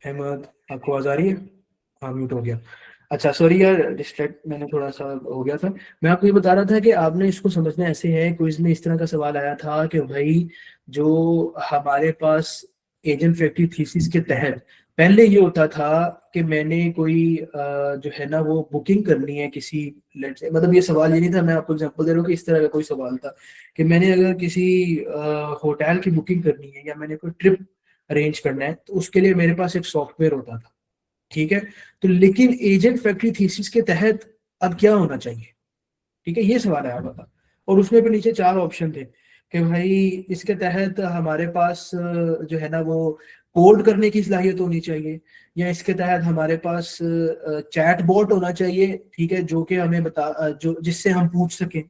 अहमद आपको आवाज आ रही है? हाँ, म्यूट हो गया। अच्छा सॉरी यार, डिस्ट्रैक्ट मैंने थोड़ा सा हो गया था। मैं आपको ये बता रहा था कि आपने इसको समझना ऐसे है, क्विज में इस तरह का सवाल आया था कि भाई जो हमारे पास एजेंट फैक्ट्री थीसिस के तहत पहले ये होता था कि मैंने कोई जो है ना वो बुकिंग करनी है किसी, मतलब ये सवाल ये नहीं था, मैं आपको एग्जांपल दे रहा हूँ कि इस तरह का कोई सवाल था कि मैंने अगर किसी होटल की बुकिंग करनी है या मैंने कोई ट्रिप अरेंज करना है, तो उसके लिए मेरे पास एक सॉफ्टवेयर होता था। ठीक है, तो लेकिन एजेंट फैक्ट्री थीसिस के तहत अब क्या होना चाहिए? ठीक है, ये सवाल आया हुआ था, और उसमें भी नीचे 4 ऑप्शन थे कि भाई इसके तहत हमारे पास जो है ना वो कोड करने की सलाहियत होनी चाहिए, या इसके तहत हमारे पास चैट बॉट होना चाहिए, ठीक है, जो कि हमें जो जिससे हम पूछ सकें।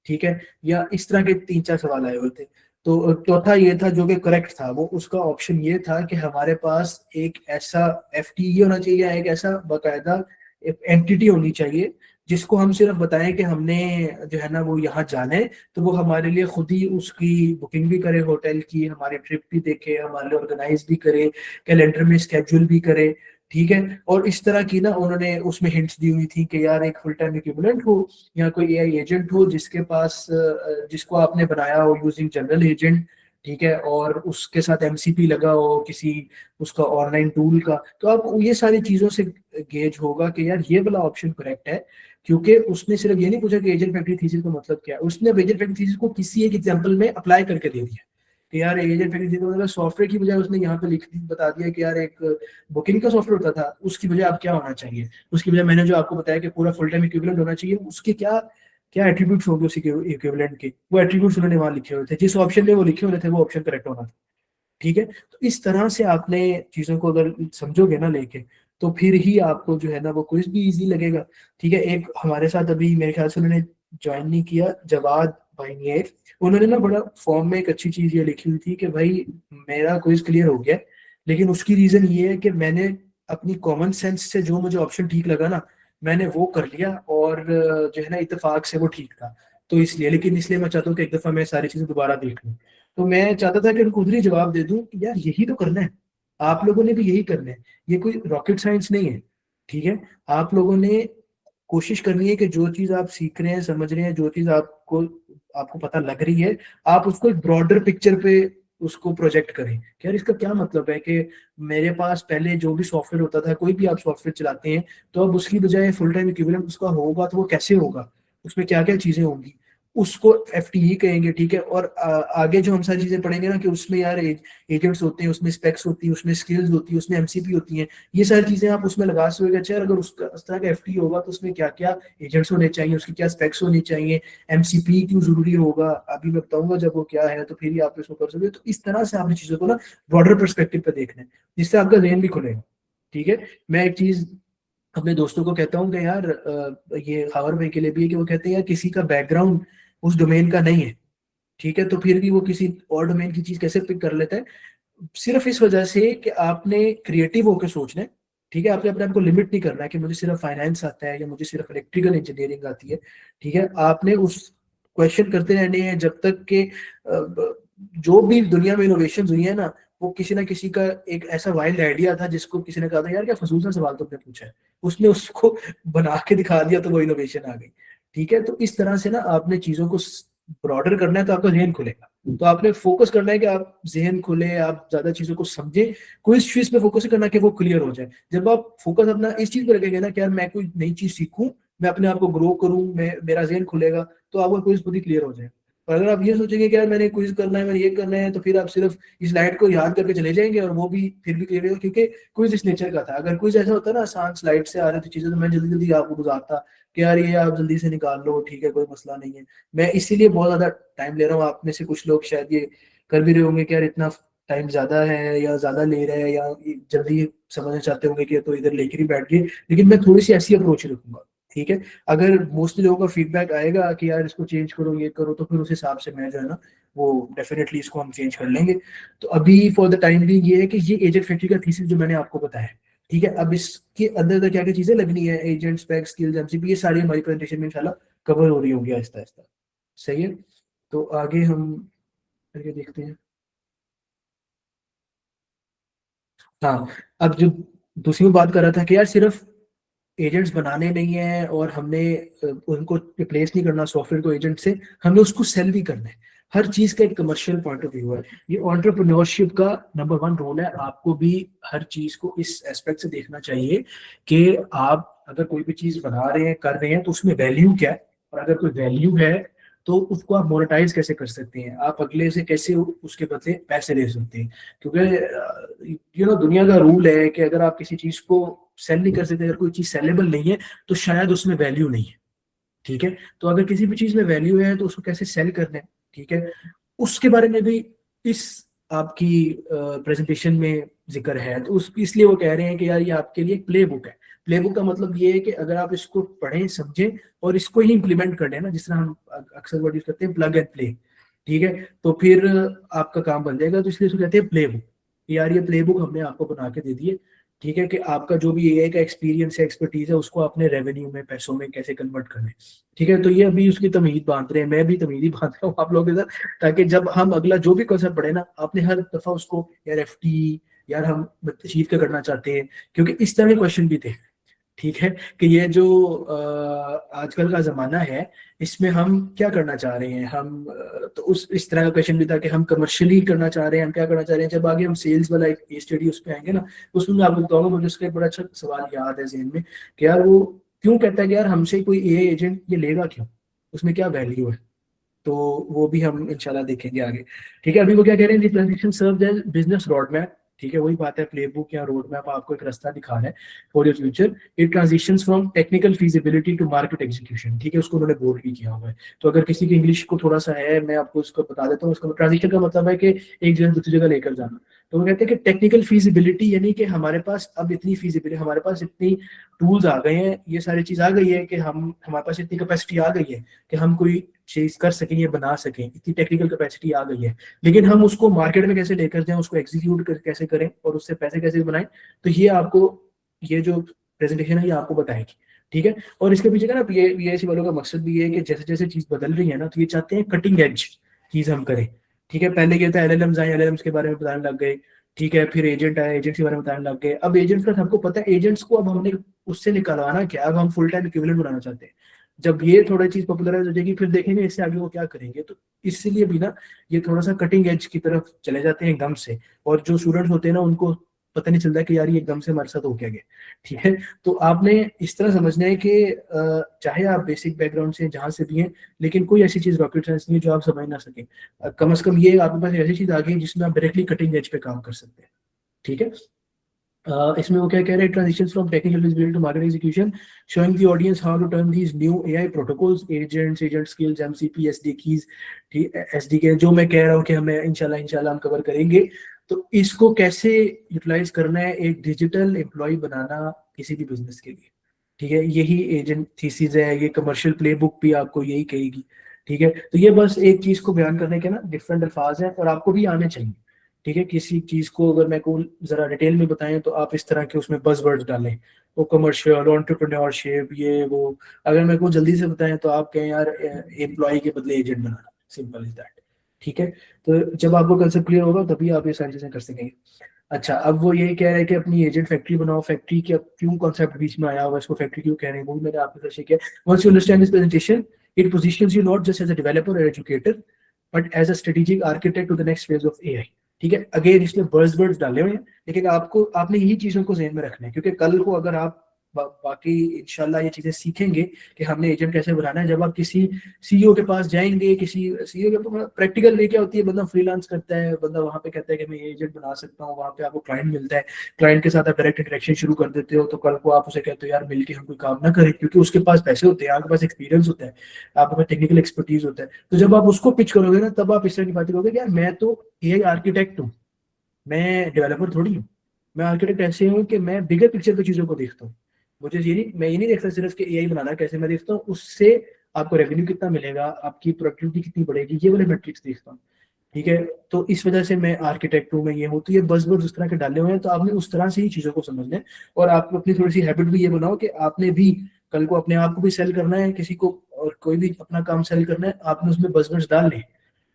ठीक है, या इस तरह के 3-4 सवाल आए हुए थे। तो चौथा ये था जो कि करेक्ट था, वो उसका ऑप्शन ये था कि हमारे पास एक ऐसा एफटीई होना चाहिए, एक ऐसा बाकायदा एंटिटी होनी चाहिए जिसको हम सिर्फ बताएं कि हमने जो है ना वो यहाँ जाना है, तो वो हमारे लिए खुद ही उसकी बुकिंग भी करे होटल की, हमारी ट्रिप भी देखे, हमारे लिए ऑर्गेनाइज भी करे, कैलेंडर में स्केड्यूल भी करे। ठीक है, और इस तरह की ना उन्होंने उसमें हिंट्स दी हुई थी कि यार एक फुल टाइम इक्विवेलेंट हो या कोई एआई एजेंट हो जिसके पास जिसको आपने बनाया हो यूजिंग जनरल एजेंट। ठीक है, और उसके साथ एमसीपी लगा हो किसी उसका ऑनलाइन टूल का, तो आप ये सारी चीजों से गेज होगा कि यार ये वाला ऑप्शन करेक्ट है। क्योंकि उसने सिर्फ ये नहीं पूछा कि एजेंट फैक्ट्री थीसिस का मतलब क्या है, उसने एजेंट फैक्ट्री थीसिस को किसी एक एग्जांपल में अप्लाई करके दे दिया कि यार एजेंट फैक्ट्री थीसिस मतलब सॉफ्टवेयर की बजाय उसने यहाँ पे बता दिया कि यार एक बुकिंग का सॉफ्टवेयर होता था, उसकी बजाय आप क्या होना चाहिए, उसकी बजाय मैंने जो आपको बताया कि पूरा फुल टाइम इक्विवेलेंट होना चाहिए, उसके क्या क्या एट्रीब्यूट्स होंगे उसी इक्विवेलेंट के, वो एट्रीब्यूट्स उन्होंने वहां लिखे हुए थे, जिस ऑप्शन में वो लिखे हुए थे वो ऑप्शन करेक्ट होना था। ठीक है, तो इस तरह से आपने चीजों को अगर समझोगे ना लेके, तो फिर ही आपको जो है ना वो क्विज भी इजी लगेगा। ठीक है, एक हमारे साथ अभी मेरे ख्याल से उन्होंने ज्वाइन नहीं किया, जवाद भाई ने एक, उन्होंने ना बड़ा फॉर्म में एक अच्छी चीज ये लिखी हुई थी कि भाई मेरा क्विज क्लियर हो गया, लेकिन उसकी रीजन ये है कि मैंने अपनी कॉमन सेंस से जो मुझे ऑप्शन ठीक लगा ना, मैंने वो कर लिया, और जो है ना इत्तेफाक से वो ठीक था। तो इसलिए, लेकिन इसलिए मैं चाहता हूँ कि एक दफा मैं सारी चीजें दोबारा देख लूँ। तो मैं चाहता था कि उनको उधर ही जवाब दे दूं कि यार यही तो करना है, आप लोगों ने भी यही करना है, ये कोई रॉकेट साइंस नहीं है। ठीक है, आप लोगों ने कोशिश करनी है कि जो चीज आप सीख रहे हैं, समझ रहे हैं, जो चीज आपको आपको पता लग रही है, आप उसको एक ब्रॉडर पिक्चर पे उसको प्रोजेक्ट करें कि यार इसका क्या मतलब है कि मेरे पास पहले जो भी सॉफ्टवेयर होता था, कोई भी आप सॉफ्टवेयर चलाते हैं, तो अब उसकी बजाय फुल टाइम इक्विवेलेंट उसका होगा तो वो कैसे होगा, उसमें क्या क्या चीजें होंगी, उसको एफटीई कहेंगे। ठीक है, और आगे जो हम सारी चीजें पढ़ेंगे ना कि उसमें यार एजेंट्स होते हैं, उसमें स्पेक्स होती है, उसमें स्किल्स होती है, उसमें एमसीपी होती हैं, ये सारी चीजें आप उसमें लगा सकोगे। अच्छा यार अगर उसका उस तरह का एफटीई होगा तो उसमें क्या क्या एजेंट्स होने चाहिए, उसकी क्या स्पेक्स होनी चाहिए, एमसीपी क्यों जरूरी होगा, अभी मैं बताऊंगा जब वो क्या है, तो फिर ही आप इसको कर सकते हो। तो इस तरह से आपने चीजों को ना ब्रॉडर पर्सपेक्टिव पे देखना है, जिससे आपका ज़हन भी खुलेगा। ठीक है, मैं एक चीज अपने दोस्तों को कहता हूँ कि यार ये हावर भाई के लिए भी है कि वो कहते हैं यार किसी का बैकग्राउंड उस डोमेन का नहीं है, ठीक है, तो फिर भी वो किसी और डोमेन की चीज कैसे पिक कर लेता है, सिर्फ इस वजह से कि आपने क्रिएटिव होकर सोचना है। ठीक है, आपने अपने आप को लिमिट नहीं करना है कि मुझे सिर्फ फाइनेंस आता है या मुझे सिर्फ इलेक्ट्रिकल इंजीनियरिंग आती है। ठीक है, आपने उस क्वेश्चन करते रहने हैं जब तक कि जो भी दुनिया में इनोवेशन हुई है ना, वो किसी ना किसी का एक ऐसा वाइल्ड आइडिया था जिसको किसी ने कहा था यार क्या फजूल सा सवाल तुमने पूछा है, उसने उसको बना के दिखा दिया तो वो इनोवेशन आ गई। ठीक है, तो इस तरह से ना आपने चीजों को ब्रॉडर करना है तो आपका जहन खुलेगा। तो आपने फोकस करना है कि आप जहन खुले, आप ज्यादा चीजों को समझें, कोई इस चीज पे फोकस करना कि वो क्लियर हो जाए। जब आप फोकस अपना इस चीज पे रखेंगे ना कि यार मैं कोई नई चीज सीखूं, मैं अपने आप को ग्रो करूं, मैं मेरा जहन खुलेगा, तो आपका क्विज खुद ही क्लियर हो जाएगा। और अगर आप ये सोचेंगे कि यार मैंने क्विज करना है, मैंने ये करना है, तो फिर आप सिर्फ इस स्लाइड को याद करके चले जाएंगे और वो भी फिर भी क्लियर होगा, क्योंकि क्विज इस नेचर का था। अगर क्विज ऐसा होता ना आसान स्लाइड से आ रही थी चीजें, तो मैं जल्दी जल्दी आपको बुझाता कि यार ये आप जल्दी से निकाल लो, ठीक है कोई मसला नहीं है। मैं इसीलिए बहुत ज्यादा टाइम ले रहा हूँ। आप में से कुछ लोग शायद ये कर भी रहे होंगे कि यार इतना टाइम ज्यादा है या ज्यादा ले रहा है, या जल्दी समझना चाहते होंगे कि तो इधर लेकर ही बैठ गए, लेकिन मैं थोड़ी सी ऐसी अप्रोच रखूंगा। ठीक है, अगर मोस्टली लोगों का फीडबैक आएगा कि यार इसको चेंज करो, ये करो, तो फिर उस हिसाब से मैं जो है ना वो डेफिनेटली इसको हम चेंज कर लेंगे। तो अभी फॉर द टाइम भी ये है कि ये एजेंट फैक्ट्री का थीसिस जो मैंने आपको बताया, ठीक है, अब इसके अंदर क्या क्या चीजें लगनी है, एजेंट, स्पेक, स्किल्स, एमसीपी, ये सारी हमारी प्रेजेंटेशन में इंशाल्लाह कवर हो रही होगी आहिस्ता आहिस्ता। सही है, तो आगे हम करके देखते हैं। हाँ, अब जो दूसरी में बात कर रहा था कि यार सिर्फ एजेंट्स बनाने नहीं है और हमने उनको रिप्लेस नहीं करना सॉफ्टवेयर को एजेंट से, हमें उसको सेल भी करना है। हर चीज का एक कमर्शियल पॉइंट ऑफ व्यू है, ये एंटरप्रेन्योरशिप का नंबर 1 रोल है। आपको भी हर चीज को इस एस्पेक्ट से देखना चाहिए कि आप अगर कोई भी चीज बना रहे हैं, कर रहे हैं, तो उसमें वैल्यू क्या है, और अगर कोई वैल्यू है तो उसको आप मोनेटाइज कैसे कर सकते हैं, आप अगले से कैसे उसके बदले पैसे ले सकते हैं। क्योंकि दुनिया का रूल है कि अगर आप किसी चीज को सेल नहीं कर सकते, अगर कोई चीज सेलेबल नहीं है, तो शायद उसमें वैल्यू नहीं है। ठीक है, तो अगर किसी भी चीज में वैल्यू है तो उसको कैसे सेल करना है, ठीक है, उसके बारे में भी इस आपकी प्रेजेंटेशन में जिक्र है। तो उस इसलिए वो कह रहे हैं कि यार ये आपके लिए प्ले बुक है। प्ले बुक का मतलब ये है कि अगर आप इसको पढ़ें, समझें और इसको ही इम्प्लीमेंट कर लें ना, जिस तरह हम अक्सर वर्ड यूज करते हैं प्लग एंड प्ले, ठीक है, तो फिर आपका काम बन जाएगा। तो इसलिए इसको कहते हैं प्ले बुक। यार ये प्ले बुक हमने आपको बना के दे दी है, ठीक है, कि आपका जो भी एआई का एक्सपीरियंस है, एक्सपर्टीज है, उसको अपने रेवेन्यू में, पैसों में कैसे कन्वर्ट करना है। ठीक है, तो ये अभी उसकी तमीद बांध रहे हैं, मैं भी तमीद ही बांध रहा हूँ आप लोगों के साथ, ताकि जब हम अगला जो भी कॉन्सेप्ट पढ़े ना, आपने हर दफा उसको यार एफटी यार हम अचीव क्या करना चाहते हैं, क्योंकि इस तरह के क्वेश्चन भी थे। ठीक है, कि ये जो आजकल का जमाना है, इसमें हम क्या करना चाह रहे हैं, हम तो उस इस तरह का क्वेश्चन भी था कि हम कमर्शियली करना चाह रहे हैं, हम क्या करना चाह रहे हैं। जब आगे हम सेल्स वाला एक स्टडी उस पर आएंगे ना, उसमें मैं आपको बताऊंगा, मुझे उसका एक बड़ा अच्छा सवाल याद है ज़हन में कि यार वो क्यों कहता है कि यार हमसे कोई एआई एजेंट ये लेगा क्यों, उसमें क्या वैल्यू है। तो वो भी हम इंशाल्लाह देखेंगे आगे। ठीक है, अभी वो क्या कह रहे हैं, presentation serves as business road map. ठीक है, वही बात है, प्ले बुक या रोड मैप आपको एक रास्ता दिखा रहा है for your future. It transitions from technical feasibility to market execution. ठीक है, उसको उन्होंने बोर्ड भी किया हुआ है। तो अगर किसी की इंग्लिश को थोड़ा सा है, मैं आपको उसको बता देता हूँ। उसका ट्रांजिशन का मतलब है कि एक जगह दूसरी जगह लेकर जाना। तो वो कहते हैं कि टेक्निकल फीजिबिलिटी यानी कि हमारे पास अब इतनी फीजिबिलिटी, हमारे पास इतनी टूल्स आ गए हैं, ये सारी चीज आ गई है कि हमारे पास इतनी कैपेसिटी आ गई है कि हम कोई चीज कर सकें या बना सकें, इतनी टेक्निकल कैपेसिटी आ गई है। लेकिन हम उसको मार्केट में कैसे लेकर जाएं, उसको एग्जीक्यूट कैसे करें और उससे पैसे कैसे बनाएं, तो ये आपको ये जो प्रेजेंटेशन है ये आपको बताएगी। ठीक है। और इसके पीछे का ना PIC वालों का मकसद भी ये है कि जैसे जैसे चीज बदल रही है ना, तो ये चाहते हैं कटिंग एज चीज हम करें। ठीक है, पहले क्या था, LLMs आए, LLMs के बारे में बताने लग गए। ठीक है, फिर एजेंट आए, एजेंट्स के बारे में बताने लग गए। अब एजेंट्स का सबको पता है, एजेंट्स को अब हमने उससे निकालवाना क्या, अब हम फुल टाइम इक्विवेलेंट बनाना चाहते हैं। जब ये थोड़ा चीज पॉपुलराइज हो जाएगी, फिर देखेंगे इससे आगे वो क्या करेंगे। तो इसलिए भी ना ये थोड़ा सा कटिंग एज की तरफ चले जाते हैं एकदम से, और जो स्टूडेंट्स होते हैं ना उनको पता नहीं चलता कि यार ये एकदम से हमारे साथ हो क्या गया। ठीक है, तो आपने इस तरह समझना है कि चाहे आप बेसिक बैकग्राउंड से जहाँ से भी हैं, लेकिन कोई ऐसी चीज रॉकेट साइंस नहीं है जो आप समझ ना सकें। कम से कम ये आपके पास ऐसी चीज आ गई जिसमें आप डायरेक्टली कटिंग एज पे काम कर सकते हैं। ठीक है, इसमें वो क्या कह रहे हैं, transition from technical visibility to market execution, showing the audience how to turn these new AI protocols, agent skills, MCP, SDKs, SDK, जो मैं कह रहा हूँ कि हमें इंशाल्लाह हम कवर करेंगे। तो इसको कैसे यूटिलाइज करना है, एक डिजिटल एम्प्लॉय बनाना किसी भी बिजनेस के लिए। ठीक है, यही एजेंट थीसिस है, ये कमर्शियल प्लेबुक भी आपको यही कहेगी। ठीक है, तो ये बस एक चीज को बयान करने के ना डिफरेंट अल्फाज हैं, और आपको भी आने चाहिए। ठीक है, किसी चीज को अगर मैं को जरा डिटेल में बताएं तो आप इस तरह के उसमें बज़वर्ड्स डालें, वो कमर्शियल, एंटरप्रेन्योरशिप, ये वो। अगर मैं को जल्दी से बताएं तो आप कहें यार एम्प्लॉय के बदले agent banana, simple is that. ठीक है, तो जब आपको कंसेप्ट क्लियर होगा तभी आप ये सारी चीजें कर सकेंगे। अच्छा, अब वो ये कह रहे हैं कि अपनी एजेंट फैक्ट्री बनाओ। फैक्ट्री के क्यों कॉन्सेप्ट बीच में आया हुआ है, इसको फैक्ट्री क्यों कह रहे हैं, वो भी मैंने आपके साथ शेयर किया। Once you understand this presentation, it positions you not just as a developer और educator, but as a strategic architect to the next phase of AI। ठीक है, अगेन इसमें बज़वर्ड्स डाले हुए हैं, लेकिन आपने यही चीजों को ज़हन में रखना है, क्योंकि कल को अगर आप बाकी इंशाल्लाह ये चीजें सीखेंगे कि हमने एजेंट कैसे बनाना है। जब आप किसी CEO के पास जाएंगे, किसी CEO के प्रैक्टिकल वे क्या होती है, बंदा फ्रीलांस करता है, बंदा वहां पे कहता है कि मैं ये एजेंट बना सकता हूँ, वहां पे आपको क्लाइंट मिलता है, क्लाइंट के साथ आप डायरेक्ट इंटरेक्शन शुरू कर देते हो। तो कल को आप उसे कहते हो यार मिलके हम कोई काम ना करें, क्योंकि उसके पास पैसे होते हैं, आपके पास एक्सपीरियंस होता है, आपके पास टेक्निकल एक्सपर्टीज होता है। तो जब आप उसको पिच करोगे ना, तब आप इस तरह की बातें करोगे कि यार मैं तो AI आर्किटेक्ट हूँ, मैं डेवलपर थोड़ी हूँ। मैं आर्किटेक्ट ऐसे हूँ कि मैं बिगर पिक्चर पे चीजों को देखता हूँ। मुझे मैं ये नहीं देखता सिर्फ कि AI बनाना कैसे, मैं देखता हूँ उससे आपको रेवेन्यू कितना मिलेगा, आपकी प्रोडक्टिविटी कितनी बढ़ेगी, ये वाले मैट्रिक्स देखता हूँ। ठीक है, तो इस वजह से मैं आर्किटेक्ट हूँ, मैं ये हूँ। तो ये बज़वर्ड्स उस तरह के डाले हुए हैं, तो आपने उस तरह से ही चीजों को समझना है। और आप अपनी थोड़ी सी हैबिट भी ये बनाओ कि आपने भी कल को अपने आप को भी सेल करना है, किसी को और कोई भी अपना काम सेल करना है, आपने उसमें बज़वर्ड्स डाल लें।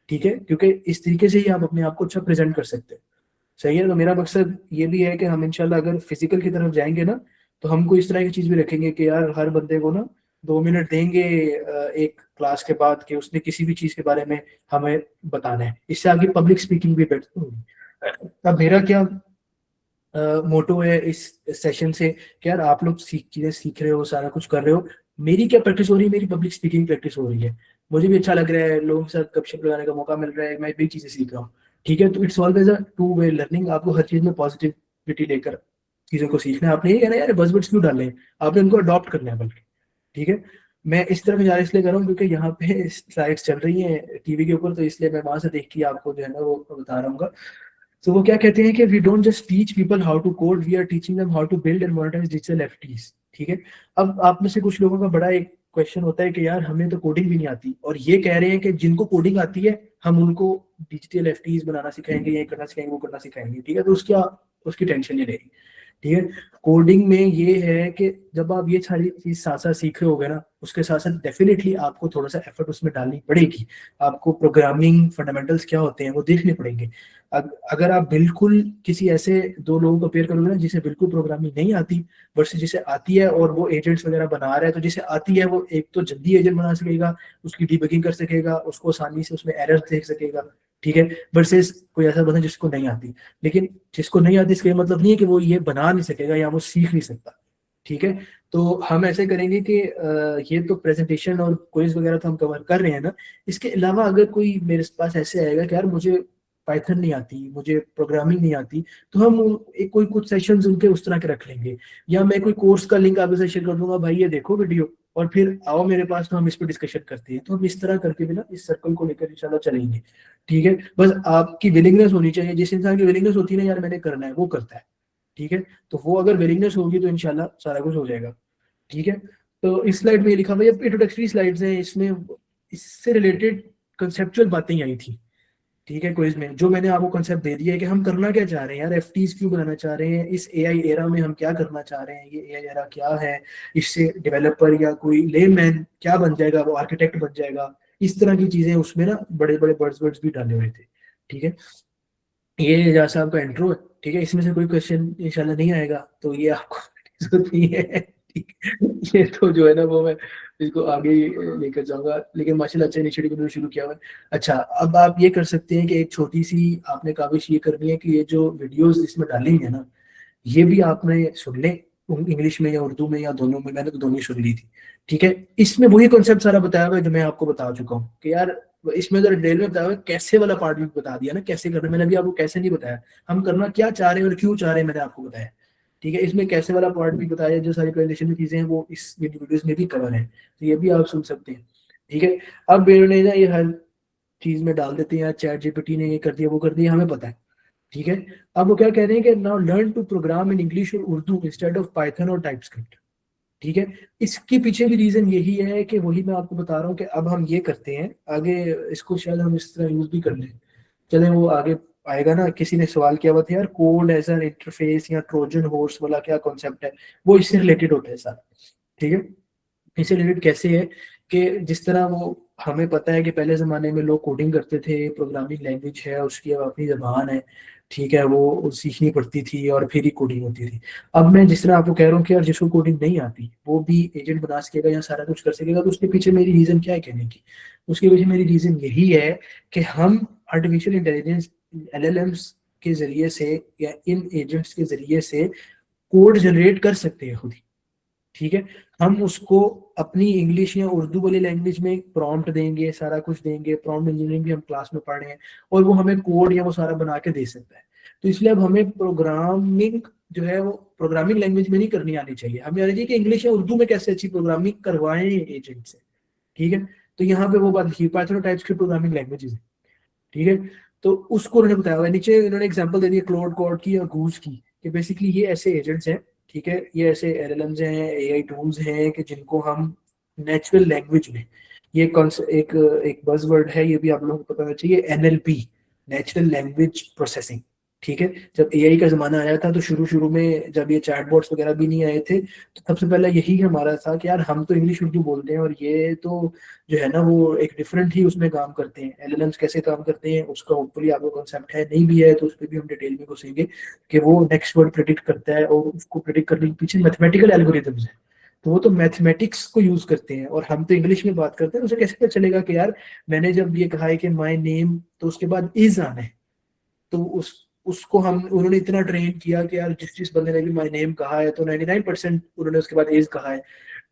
ठीक है, क्योंकि इस तरीके से ही आप अपने आप को अच्छा प्रेजेंट कर सकते हैं। सही है, तो मेरा मकसद ये भी है कि हम इंशाल्लाह अगर फिजिकल की तरफ जाएंगे ना, तो हमको इस तरह की चीज भी रखेंगे कि यार हर बंदे को ना 2 मिनट देंगे एक क्लास के बाद, कि उसने किसी भी चीज के बारे में हमें बताना है। इससे आगे पब्लिक स्पीकिंग भी बेटर होगी। अब मेरा क्या मोटो है इस सेशन से कि यार आप लोग चीजें सीख रहे हो, सारा कुछ कर रहे हो, मेरी क्या प्रैक्टिस हो रही है, मेरी पब्लिक स्पीकिंग प्रैक्टिस हो रही है। मुझे भी अच्छा लग रहा है, लोगों के साथ गपशप लगाने का मौका मिल रहा है, मैं भी चीजें सीख रहा हूँ। ठीक है, तो it's always a two way learning. आपको हर चीज में पॉजिटिविटी लेकर चीजों को सीखना है। आपने ये कहना यार बज़वर्ड्स क्यों डाले हैं, आपने उनको अडॉप्ट करना है बल्कि। ठीक है, मैं इस तरह इशारा इसलिए कर रहा हूँ क्योंकि यहाँ पे स्लाइड्स चल रही हैं टीवी के ऊपर, तो इसलिए मैं वहां से देख के आपको जो है ना वो बता रहा हूँ। तो वो क्या कहते हैं कि we don't just teach people how to code, we are teaching them how to build and monetize digital NFTs. ठीक है, अब आप में से कुछ लोगों का बड़ा एक क्वेश्चन होता है कि यार हमें तो कोडिंग भी नहीं आती, और ये कह रहे हैं कि जिनको कोडिंग आती है हम उनको डिजिटल एफटीज बनाना सिखाएंगे, ये करना सिखाएंगे, वो करना सिखाएंगे। ठीक है, तो उसकी टेंशन नहीं रहेगी। ठीक है, कोडिंग में ये है कि जब आप ये सारी चीज साथ साथ सीख रहे होगे ना, उसके साथ साथ डेफिनेटली आपको थोड़ा सा एफर्ट उसमें डालनी पड़ेगी। आपको प्रोग्रामिंग फंडामेंटल्स क्या होते हैं वो देखने पड़ेंगे। अगर आप बिल्कुल किसी ऐसे दो लोगों को पेयर करोगे ना जिसे बिल्कुल प्रोग्रामिंग नहीं आती, वर्सेस जिसे आती है और वो एजेंट्स वगैरह बना रहा है, तो जिसे आती है वो एक तो जल्दी एजेंट बना सकेगा, उसकी डिबगिंग कर सकेगा, उसको आसानी से उसमें एरर देख सकेगा। ठीक है, वर्सेस कोई ऐसा बंदा जिसको नहीं आती। लेकिन जिसको नहीं आती इसका मतलब नहीं है कि वो ये बना नहीं सकेगा या वो सीख नहीं सकता। ठीक है, तो हम ऐसे करेंगे कि ये तो प्रेजेंटेशन और क्विज वगैरह तो हम कवर कर रहे हैं ना, इसके अलावा अगर कोई मेरे पास ऐसे आएगा कि यार मुझे पाइथन नहीं आती, मुझे प्रोग्रामिंग नहीं आती, तो हम कोई कुछ सेशंस उनके उस तरह के रख लेंगे, या मैं कोई कोर्स का लिंक आपके साथ शेयर कर दूंगा, भाई ये देखो वीडियो और फिर आओ मेरे पास तो हम इस पर डिस्कशन करते हैं। तो हम इस तरह करके भी ना इस सर्कल को लेकर इंशाल्लाह चलेंगे। ठीक है, बस आपकी विलिंगनेस होनी चाहिए। जिस इंसान की विलिंगनेस होती है ना यार मैंने करना है, वो करता है। ठीक है, तो वो अगर विलिंगनेस होगी तो इंशाल्लाह सारा कुछ हो जाएगा। ठीक है, तो इस स्लाइड में ये लिखा हुआ है, इंट्रोडक्टरी स्लाइड्स हैं, इसमें इससे रिलेटेड कंसेप्चुअल बातें आई थी। ठीक है, क्विज में जो मैंने आपको कंसेप्ट दे दिया है कि हम करना क्या चाह रहे हैं यार, एफटीज क्यों बनाना चाह रहे हैं, इस एआई एरा में हम क्या करना चाह रहे हैं, ये एआई एरा क्या है, इससे डेवलपर या कोई लेमैन क्या बन जाएगा, वो आर्किटेक्ट बन जाएगा, इस तरह की चीजें उसमें ना बड़े बड़े बर्ड्स भी डाले हुए थे। ठीक है, ये एजाज साहब का इंट्रो है। ठीक है, इसमें से कोई क्वेश्चन इंशाल्लाह नहीं आएगा तो ये आपको जरूरत नहीं है। ठीक है? ये तो जो है ना वो मैं इसको आगे लेकर जाऊंगा, लेकिन माशाल्लाह अच्छा इनिशिएटिव उन्होंने शुरू किया हुआ है। अच्छा, अब आप ये कर सकते हैं कि एक छोटी सी आपने काविश ये करनी है कि ये जो वीडियोस इसमें डालेंगे ना, ये भी आपने सुन ले इंग्लिश में या उर्दू में या दोनों में, मैंने तो दोनों ही सुन ली थी। ठीक है, इसमें वही कॉन्सेप्ट सारा बताया हुआ है जो मैं आपको बता चुका हूँ कि यार इसमें जरा डिटेल में बताया हुआ है, कैसे वाला पार्ट भी बता दिया ना, कैसे करना, मैंने अभी आपको कैसे नहीं बताया, हम करना क्या चाह रहे हैं और क्यों चाह रहे हैं मैंने आपको बताया। ठीक है, इसमें कैसे वाला पार्ट भी बताया, जो सारी प्रेजेंटेशन में चीजें हैं वो इस वीडियोस में भी कवर है, तो ये भी आप सुन सकते हैं। ठीक है, अब ने ना ये हर चीज में डाल देते हैं, चैट जीपीटी ने ये कर दिया वो कर दिया, हमें पता है। ठीक है, अब वो क्या कह रहे हैं कि now learn to program in English और उर्दू इंस्टेड ऑफ पाइथन और टाइपस्क्रिप्ट। ठीक है, इसके पीछे भी रीजन यही है कि वही मैं आपको बता रहा हूँ कि अब हम ये करते हैं आगे, इसको शायद हम इस तरह यूज भी कर लें, चले वो आगे आएगा ना। किसी ने सवाल किया हुआ था यार, कोड एज एन इंटरफेस या ट्रोजन हॉर्स वाला क्या कॉन्सेप्ट है, वो इससे रिलेटेड होता है सर। ठीक है, इससे रिलेटेड कैसे है कि जिस तरह वो हमें पता है कि पहले ज़माने में लोग कोडिंग करते थे, प्रोग्रामिंग लैंग्वेज है उसकी अब अपनी ज़बान है। ठीक है, वो सीखनी पड़ती थी और फिर ही कोडिंग होती थी। अब मैं जिस तरह आपको कह रहा हूँ कि यार जिसको कोडिंग नहीं आती वो भी एजेंट बना सकेगा या सारा कुछ कर सकेगा, तो उसके पीछे मेरी रीज़न क्या है कहने की, उसके पीछे मेरी रीज़न यही है कि हम आर्टिफिशियल इंटेलिजेंस एलएलएम्स के ज़रिए से या इन एजेंट्स के ज़रिए से कोड जनरेट कर सकते हैं खुद ही। ठीक है, हम उसको अपनी इंग्लिश या उर्दू वाली लैंग्वेज में प्रॉम्प्ट देंगे, सारा कुछ देंगे, प्रॉम्प्ट इंजीनियरिंग भी हम क्लास में पढ़ रहे हैं, और वो हमें कोड या वो सारा बना के दे सकता है। तो इसलिए अब हमें प्रोग्रामिंग जो है वो प्रोग्रामिंग लैंग्वेज में नहीं करनी आनी चाहिए, हमें आनी चाहिए कि इंग्लिश या उर्दू में कैसे अच्छी प्रोग्रामिंग करवाएं एजेंट से। ठीक है, तो यहाँ पे वो बात लिखी, पाइथन और टाइपस्क्रिप्ट प्रोग्रामिंग लैंग्वेजेस है। ठीक है, तो उसको उन्होंने बताया हुआ है नीचे, उन्होंने एग्जांपल दे दिया क्लाउड कोड की या गूस की, कि बेसिकली ये ऐसे एजेंट्स हैं। ठीक है, ये ऐसे एलएलएम्स हैं, एआई टूल्स हैं कि जिनको हम नेचुरल लैंग्वेज में, ये एक एक बज़वर्ड है, ये भी आप लोगों को पता होना चाहिए, एनएलपी, नेचुरल लैंग्वेज प्रोसेसिंग। ठीक है, जब एआई का जमाना आया था तो शुरू में जब ये चैटबॉट्स वगैरह भी नहीं आए थे, तो सबसे पहले यही हमारा था कि यार हम तो इंग्लिश उर्दू बोलते हैं और ये तो जो है ना वो एक डिफरेंट ही उसमें काम करते हैं, एलएलएम्स कैसे काम करते हैं उसका होपफुली आपको कॉन्सेप्ट है, नहीं भी है तो उस पर भी हम डिटेल में घुसेंगे कि वो नेक्स्ट वर्ड प्रेडिक्ट करता है, और उसको प्रेडिक्ट करने के पीछे मैथमेटिकल एल्गोरिथम्स है, तो वो तो मैथमेटिक्स को यूज करते हैं, और हम तो इंग्लिश में बात करते हैं। उसे कैसे पता चलेगा कि यार मैंने जब ये कहा है कि माई नेम, तो उसके बाद इज आना है, तो उसको हम उन्होंने इतना ट्रेन किया कि यार जिस बंदे ने भी माय नेम कहा है तो 99% उन्होंने उसके बाद इज कहा है।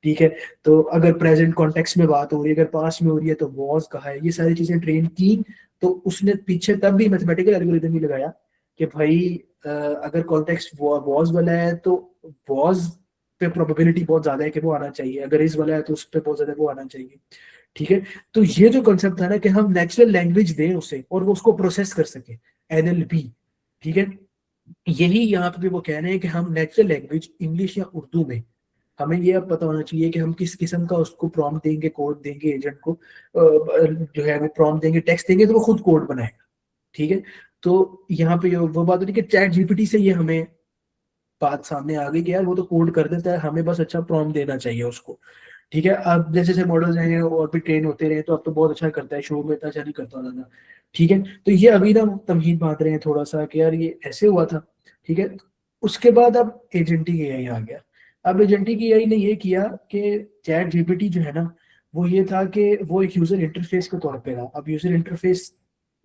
ठीक है, तो अगर प्रेजेंट कॉन्टेक्स्ट में बात हो रही है, अगर पास्ट में हो रही है तो वॉज कहा है, ये सारी चीजें ट्रेन की, तो उसने पीछे तब भी मैथमेटिकल एल्गोरिथम ही लगाया कि भाई अगर कॉन्टेक्स्ट वॉज वाला है तो वॉज पे प्रोबेबिलिटी बहुत ज्यादा है कि वो आना चाहिए, अगर इज वाला है तो उस पर बहुत ज्यादा वो आना चाहिए। ठीक है, तो ये जो कॉन्सेप्ट था ना कि हम नेचुरल लैंग्वेज दें उसे और वो उसको प्रोसेस कर सके, एनएलपी। ठीक है, यही यहाँ पे भी वो कह रहे हैं कि हम नेचुरल लैंग्वेज इंग्लिश या उर्दू में, हमें ये अब पता होना चाहिए कि हम किस किस्म का उसको प्रॉम्प्ट देंगे, कोड देंगे एजेंट को, जो है वो प्रॉम्प्ट देंगे, टेक्स्ट देंगे तो वो खुद कोड बनाएगा। ठीक है, तो यहाँ पे वो बात होती है कि चैट जीपीटी से ये हमें बात सामने आ गई कि यार वो तो कोड कर देता है, हमें बस अच्छा प्रॉम्प्ट देना चाहिए उसको। ठीक है, अब जैसे जैसे मॉडल्स हैं और भी ट्रेन होते रहे तो अब तो बहुत अच्छा करता है, शुरू में इतना अच्छा नहीं करता था। ठीक है, तो ये अभी ना तमहीद बांध रहे हैं थोड़ा सा कि यार ये ऐसे हुआ था। ठीक है, उसके बाद अब एजेंटिक एआई आ गया। अब एजेंटिक एआई ने ये किया कि चैट जीपीटी जो है ना वो ये था कि वो एक यूजर इंटरफेस के तौर पे था। अब यूजर इंटरफेस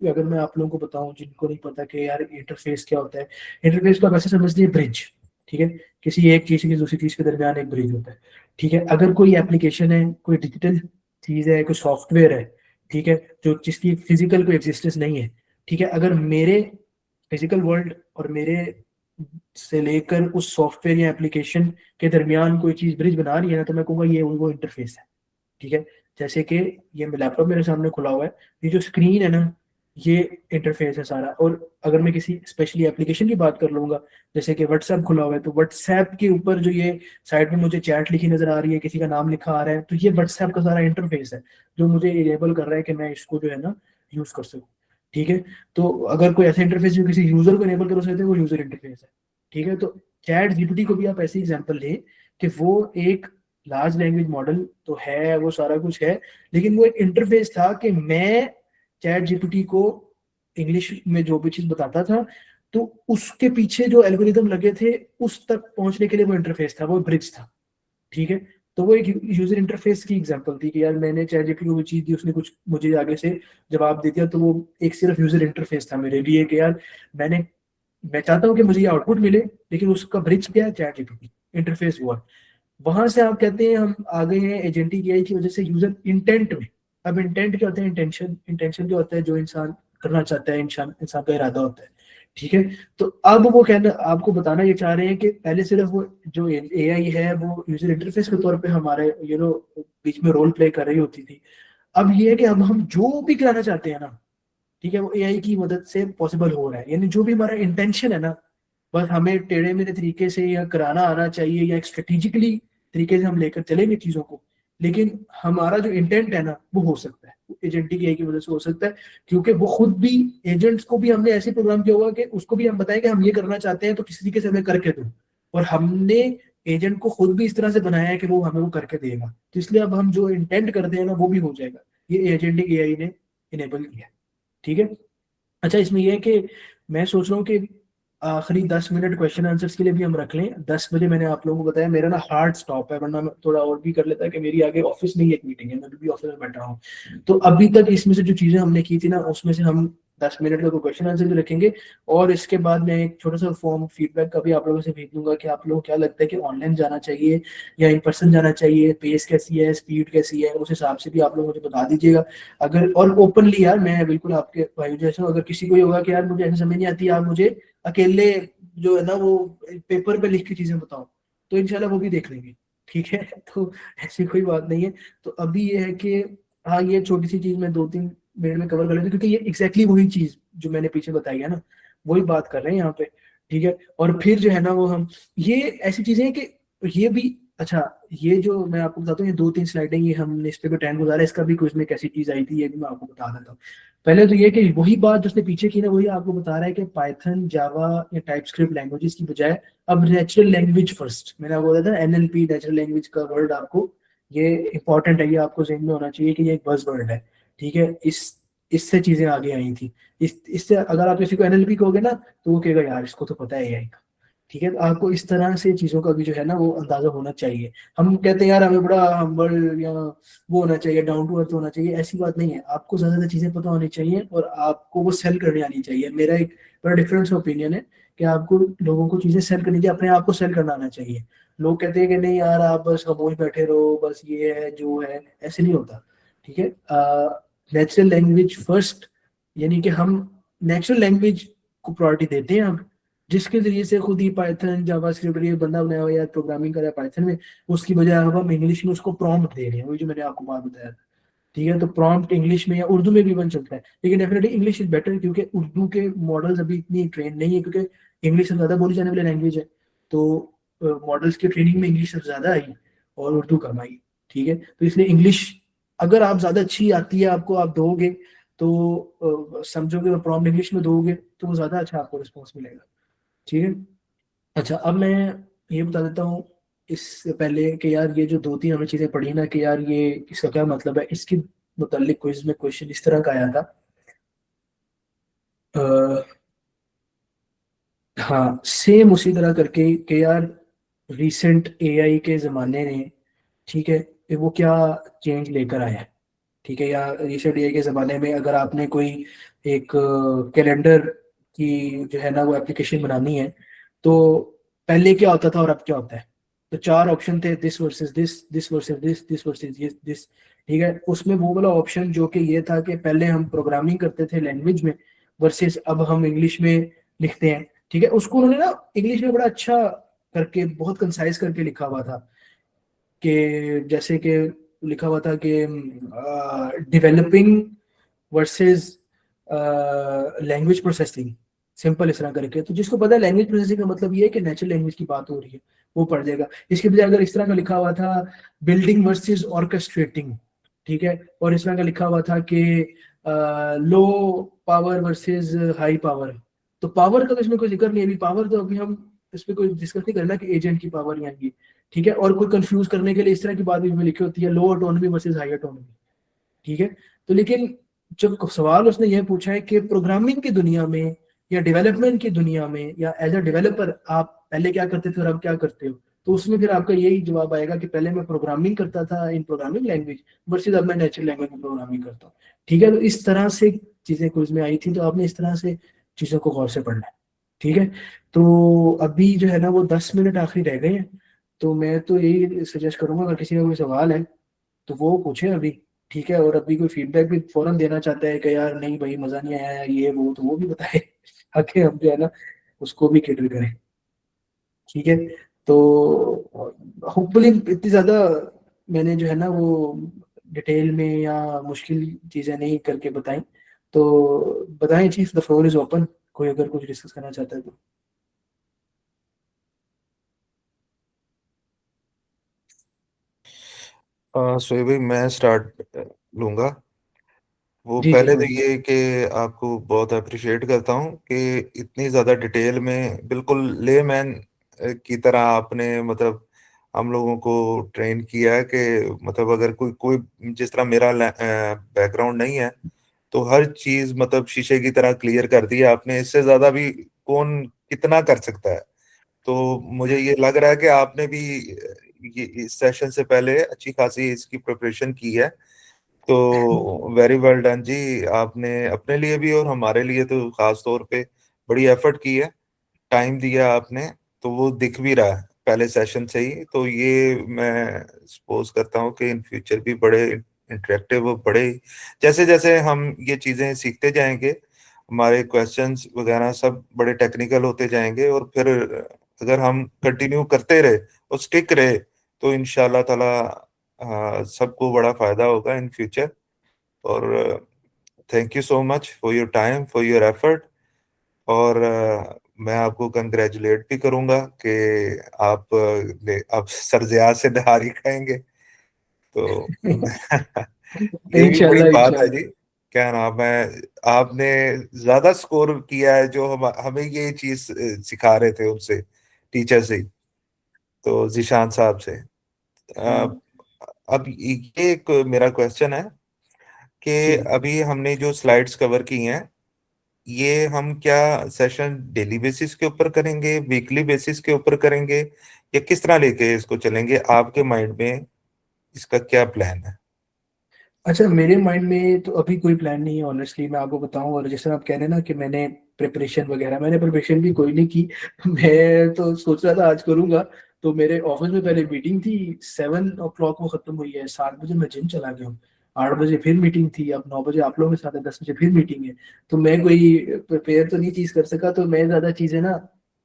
अगर मैं आप लोगों को बताऊं जिनको नहीं पता कि यार इंटरफेस क्या होता है, इंटरफेस को आप ऐसे समझ लीजिए ब्रिज। ठीक है, किसी एक चीज की दूसरी चीज के दरमियान एक ब्रिज होता है। ठीक है, अगर कोई एप्लीकेशन है, कोई डिजिटल चीज है, कोई सॉफ्टवेयर है, ठीक है, जो जिसकी फिजिकल कोई एग्जिस्टेंस नहीं है। ठीक है, अगर मेरे फिजिकल वर्ल्ड और मेरे से लेकर उस सॉफ्टवेयर या एप्लीकेशन के दरमियान कोई चीज ब्रिज बना रही है ना, तो मैं कहूँगा ये वो इंटरफेस है। ठीक है, जैसे कि ये लैपटॉप मेरे सामने खुला हुआ है, ये जो स्क्रीन है ना ये इंटरफेस है सारा। और अगर मैं किसी स्पेशली एप्लीकेशन की बात कर लूंगा, जैसे कि व्हाट्सएप खुला हुआ है, तो व्हाट्सएप के ऊपर जो ये साइड में मुझे चैट लिखी नजर आ रही है, किसी का नाम लिखा आ रहा है, तो ये व्हाट्सएप का सारा इंटरफेस है जो मुझे इनेबल कर रहा है कि मैं इसको जो है ना यूज कर सकूं। ठीक है। तो अगर कोई ऐसा इंटरफेस जो किसी यूजर को इनेबल कर सकते हैं वो यूजर इंटरफेस है। ठीक है। तो चैट जीपीटी को भी आप ऐसे एग्जांपल लें कि वो एक लार्ज लैंग्वेज मॉडल तो है, वो सारा कुछ है, लेकिन वो एक इंटरफेस था कि मैं चैट जीपीटी को इंग्लिश में जो भी चीज बताता था तो उसके पीछे जो एल्गोरिदम लगे थे उस तक पहुंचने के लिए वो इंटरफेस था, वो ब्रिज था। ठीक है। तो वो एक यूजर इंटरफेस की एग्जांपल थी कि यार मैंने चैट जीपीटी को कोई चीज दी, उसने कुछ मुझे आगे से जवाब दे दिया, तो वो एक सिर्फ यूजर इंटरफेस था मेरे लिए कि यार मैं चाहता हूँ कि मुझे ये आउटपुट मिले, लेकिन उसका ब्रिज क्या है, चैट जीपीटी इंटरफेस हुआ। वहां से आप कहते हैं हम आ गए हैं एजेंटिक एआई की वजह से यूजर इंटेंट में। अब इंटेंट क्या होता है, इंटेंशन क्या होता है, जो इंसान करना चाहता है, इंसान इंसान का इरादा होता है। ठीक है। तो अब वो कहना आपको बताना ये चाह रहे हैं कि पहले सिर्फ वो जो एआई है वो यूजर इंटरफेस के तौर पे हमारे बीच में रोल प्ले कर रही होती थी। अब ये है कि अब हम जो भी कराना चाहते हैं ना, ठीक है, वो एआई की मदद से पॉसिबल हो रहा है। यानी जो भी हमारा इंटेंशन है ना, बस हमें टेढ़े मेढ़े तरीके से या कराना आना चाहिए या एक स्ट्रेटेजिकली तरीके से हम लेकर चलेंगे चीजों को, लेकिन हमारा जो इंटेंट है ना वो हो सकता है, एजेंटिक एआई की वजह से हो सकता है। क्योंकि वो खुद भी, एजेंट्स को भी हमने ऐसे प्रोग्राम किया हुआ कि उसको भी हम बताएं कि हम ये करना चाहते हैं तो किसी तरीके से हमें करके दो, और हमने एजेंट को खुद भी इस तरह से बनाया है कि वो हमें वो करके देगा। तो इसलिए अब हम जो इंटेंट करते हैं ना वो भी हो जाएगा। ये एजेंटिक एआई ने इनेबल किया है। ठीक है। अच्छा, इसमें यह है कि मैं सोच रहा हूँ कि आखिरी 10 मिनट क्वेश्चन आंसर्स के लिए भी हम रख लें। 10 बजे मैंने आप लोगों को बताया मेरा ना हार्ड स्टॉप है, वरना मैं थोड़ा और भी कर लेता है कि मेरी आगे ऑफिस में ही एक मीटिंग है, मैं भी ऑफिस में बैठा हूँ। तो अभी तक इसमें से जो चीजें हमने की थी ना उसमें से हम 10 मिनट का क्वेश्चन आंसर भी रखेंगे, और इसके बाद मैं एक छोटा सा फॉर्म फीडबैक का भी आप लोगों से भेज दूंगा कि आप लोगों को क्या लगता है कि ऑनलाइन जाना चाहिए या इन पर्सन जाना चाहिए, पेस कैसी है, स्पीड कैसी है, उस हिसाब से भी आप लोग मुझे बता दीजिएगा। अगर और ओपनली यार, मैं बिल्कुल आपके भाई जैसा हूं, अगर किसी को ये होगा कि यार मुझे ऐसे समझ नहीं आती, आप मुझे अकेले जो है ना वो पेपर पे लिख के चीजें बताओ, तो इंशाल्लाह वो भी देख लेंगे। ठीक है। तो ऐसी कोई बात नहीं है। तो अभी ये है कि हाँ, ये छोटी सी चीज मैं 2-3 मिनट में कवर कर लेती हूँ, क्योंकि ये एग्जैक्टली वही चीज जो मैंने पीछे बताई है ना, वही बात कर रहे हैं यहाँ पे। ठीक है। और फिर जो है ना वो हम, ये ऐसी चीजें हैं कि ये भी, अच्छा ये जो मैं आपको बताता हूँ, ये 2-3 स्लाइडें ये हमने इस पे भी टाइम गुजारा, इसका भी कुछ में कैसी चीज आई थी ये भी मैं आपको बता देता हूँ। पहले तो ये कि वही बात जिसने पीछे की ना वही आपको बता रहा है कि पाइथन, जावा या टाइपस्क्रिप्ट लैंग्वेजेस की बजाय अब नेचुरल लैंग्वेज फर्स्ट, मैंने आपको बताया था एनएलपी, नेचुरल लैंग्वेज का वर्ड आपको ये इंपॉर्टेंट है, ये आपको ज़हन में होना चाहिए कि ये एक बज़ वर्ड है। ठीक है। इससे चीजें आगे आई थी। इससे अगर आप किसी को एनएलपी कहोगे ना तो वो कहेगा यार इसको तो पता है एआई का। ठीक है। तो आपको इस तरह से चीजों का भी जो है ना वो अंदाजा होना चाहिए। हम कहते हैं यार हमें बड़ा हम्बल या वो होना चाहिए, डाउन टू अर्थ होना चाहिए, ऐसी बात नहीं है। आपको ज्यादा चीजें पता होनी चाहिए और आपको वो सेल करनी आनी चाहिए। मेरा एक बड़ा डिफरेंस ओपिनियन है कि आपको लोगों को चीजें सेल करनी चाहिए, अपने आप को सेल करना आना चाहिए। लोग कहते हैं कि नहीं यार आप बस खामोश बैठे रहो, बस ये है जो है, ऐसे नहीं होता। ठीक है। नेचुरल लैंग्वेज फर्स्ट, यानी कि हम नेचुरल लैंग्वेज को प्रायोरिटी देते हैं अब, जिसके जरिए से खुद ही पाइथन, जावास्क्रिप्ट ये बंदा बनाया हुआ या प्रोग्रामिंग कर रहा है पाइथन में, उसकी बजाय अब हम इंग्लिश में उसको प्रॉम्प्ट दे रहे हैं, वही जो मैंने आपको बात बताया था। ठीक है। तो प्रॉम्प्ट इंग्लिश में या उर्दू में भी बन सकता है, लेकिन डेफिनेटली इंग्लिश इज बेटर, क्योंकि उर्दू के मॉडल्स अभी इतनी ट्रेन नहीं है, क्योंकि इंग्लिश सबसे ज्यादा बोली जाने वाली लैंग्वेज है। तो मॉडल्स की ट्रेनिंग में इंग्लिश सबसे ज्यादा आई और उर्दू कम आई। ठीक है। तो इसलिए इंग्लिश अगर आप ज्यादा अच्छी आती है आपको, आप दोगे तो समझोगे, प्रॉम्प्ट इंग्लिश में दोगे तो वो ज्यादा अच्छा आपको रिस्पॉन्स मिलेगा। ठीक है। अच्छा, अब मैं ये बता देता हूँ इससे पहले कि यार ये जो 2-3 हमने चीजें पढ़ी ना कि यार ये इसका क्या मतलब है, इसके मुतालिक क्विज में क्वेश्चन इस तरह का आया था। हाँ, सेम उसी तरह करके कि यार रिसेंट एआई के ज़माने ने, ठीक है, कि वो क्या चेंज लेकर आया है। ठीक है। या रिसेंट एआई के ज़माने में अगर आपने कोई एक कैलेंडर की जो है ना वो एप्लीकेशन बनानी है, तो पहले क्या होता था और अब क्या होता है। तो 4 ऑप्शन थे, this versus this, this versus this, this versus this. ठीक है। उसमें वो वाला ऑप्शन जो कि ये था कि पहले हम प्रोग्रामिंग करते थे लैंग्वेज में, वर्सेस अब हम इंग्लिश में लिखते हैं। ठीक है। उसको उन्होंने ना इंग्लिश में बड़ा अच्छा करके, बहुत कंसाइज करके लिखा हुआ था कि जैसे कि लिखा हुआ था कि developing versus language processing, simple इस तरह करके। तो जिसको पता है लैंग्वेज प्रोसेसिंग का मतलब ये है कि नेचुरल लैंग्वेज की बात हो रही है, वो पढ़ जाएगा। इसके बजाय अगर इस तरह का लिखा हुआ था बिल्डिंग वर्सेस ऑर्केस्ट्रेटिंग, ठीक है, और इस तरह का लिखा हुआ था कि low power versus high power. तो पावर का तो इसमें कोई जिक्र नहीं है, अभी पावर तो अभी हम इस पे कोई डिस्कस नहीं करना कि एजेंट की पावर यहाँ की, ठीक है। और कोई कंफ्यूज करने के लिए इस तरह की बात भी इसमें लिखी होती है, लो ऑटोनॉमी वर्सेस हाई ऑटोनॉमी, ठीक है। तो लेकिन जब सवाल उसने यह पूछा है कि प्रोग्रामिंग की दुनिया में या डेवलपमेंट की दुनिया में या एज अ डेवलपर आप पहले क्या करते थे और अब क्या करते हो, तो उसमें फिर आपका यही जवाब आएगा कि पहले मैं प्रोग्रामिंग करता था इन प्रोग्रामिंग लैंग्वेज वर्सेस अब मैं नेचुरल लैंग्वेज में प्रोग्रामिंग करता हूँ, ठीक है। तो इस तरह से चीजें क्विज में आई थी, तो आपने इस तरह से चीजों को गौर से पढ़ना है, ठीक है। तो अभी जो है ना वो 10 मिनट आखिरी रह गए हैं, तो मैं तो यही सजेस्ट करूंगा अगर किसी का कोई सवाल है तो वो पूछे अभी, ठीक है। और अभी कोई फीडबैक भी फौरन देना चाहता है कि यार नहीं भाई मजा नहीं आया ये वो, तो वो भी बताए ताकि हम जो है ना उसको भी कैटर करें, ठीक है। तो होपफुली इतनी ज्यादा मैंने जो है ना वो डिटेल में या मुश्किल चीजें नहीं करके बताई, तो बताएं chief, the floor is open, कोई अगर कुछ डिस्कस करना चाहता है तो। सोए भाई मैं स्टार्ट लूंगा। वो जी जी पहले तो कोई ये कि आपको बहुत अप्रिशिएट करता हूँ कि इतनी ज़्यादा डिटेल में बिल्कुल लेमैन की तरह आपने मतलब हम लोगों को ट्रेन किया है कि मतलब अगर कोई कोई जिस तरह मेरा बैकग्राउंड नहीं है तो हर चीज़ मतलब शीशे की तरह क्लियर कर दी है आपने। इससे ज़्यादा भी कौन कितना कर सकता है। तो मुझे ये लग रहा है कि आपने भी ये इस सेशन से पहले अच्छी खासी इसकी प्रिपरेशन की है। तो वेरी वेल डन जी, आपने अपने लिए भी और हमारे लिए तो खास तौर पे बड़ी एफर्ट की है, टाइम दिया आपने, तो वो दिख भी रहा है पहले सेशन से ही। तो ये मैं सपोज करता हूँ कि इन फ्यूचर भी बड़े इंटरेक्टिव और बड़े जैसे जैसे हम ये चीज़ें सीखते जाएंगे हमारे क्वेश्चंस वगैरह सब बड़े टेक्निकल होते जाएंगे, और फिर अगर हम कंटिन्यू करते रहे और स्टिक रहे तो इंशाल्लाह ताला सबको बड़ा फायदा होगा इन फ्यूचर। और thank you so much for your time for your effort. और मैं आपको कंग्रेचुलेट भी करूंगा कि आप सरजियाज से नहारी खाएंगे। तो ये भी बड़ी इंशाल्लाह बात है इंशाल्लाह। जी। क्या नाम है, आपने ज्यादा स्कोर किया है जो हमें ये चीज सिखा रहे थे उनसे, टीचर से ही, तो जिशान साहब से। अ, अब ये एक मेरा क्वेश्चन है कि जी अभी हमने जो स्लाइड्स कवर की हैं ये हम क्या सेशन डेली बेसिस के ऊपर करेंगे, वीकली बेसिस के ऊपर करेंगे, या किस तरह लेके इसको चलेंगे? आपके माइंड में इसका क्या प्लान है? अच्छा, मेरे माइंड में तो अभी कोई प्लान नहीं है ऑनेस्टली, मैं आपको बताऊं। और जैसे आप कह रहे हैं ना कि मैंने प्रिपरेशन भी कोई नहीं की मैं तो सोच रहा था आज करूंगा। तो मेरे ऑफिस में पहले मीटिंग थी, 7 o'clock वो खत्म हुई है, 7 बजे मैं जिम चला गया हूँ, 8 बजे फिर मीटिंग थी, अब 9 बजे आप लोगों के साथ है, 10 बजे फिर मीटिंग है। तो मैं कोई प्रिपेयर तो नहीं चीज कर सका, तो मैं ज्यादा चीजें ना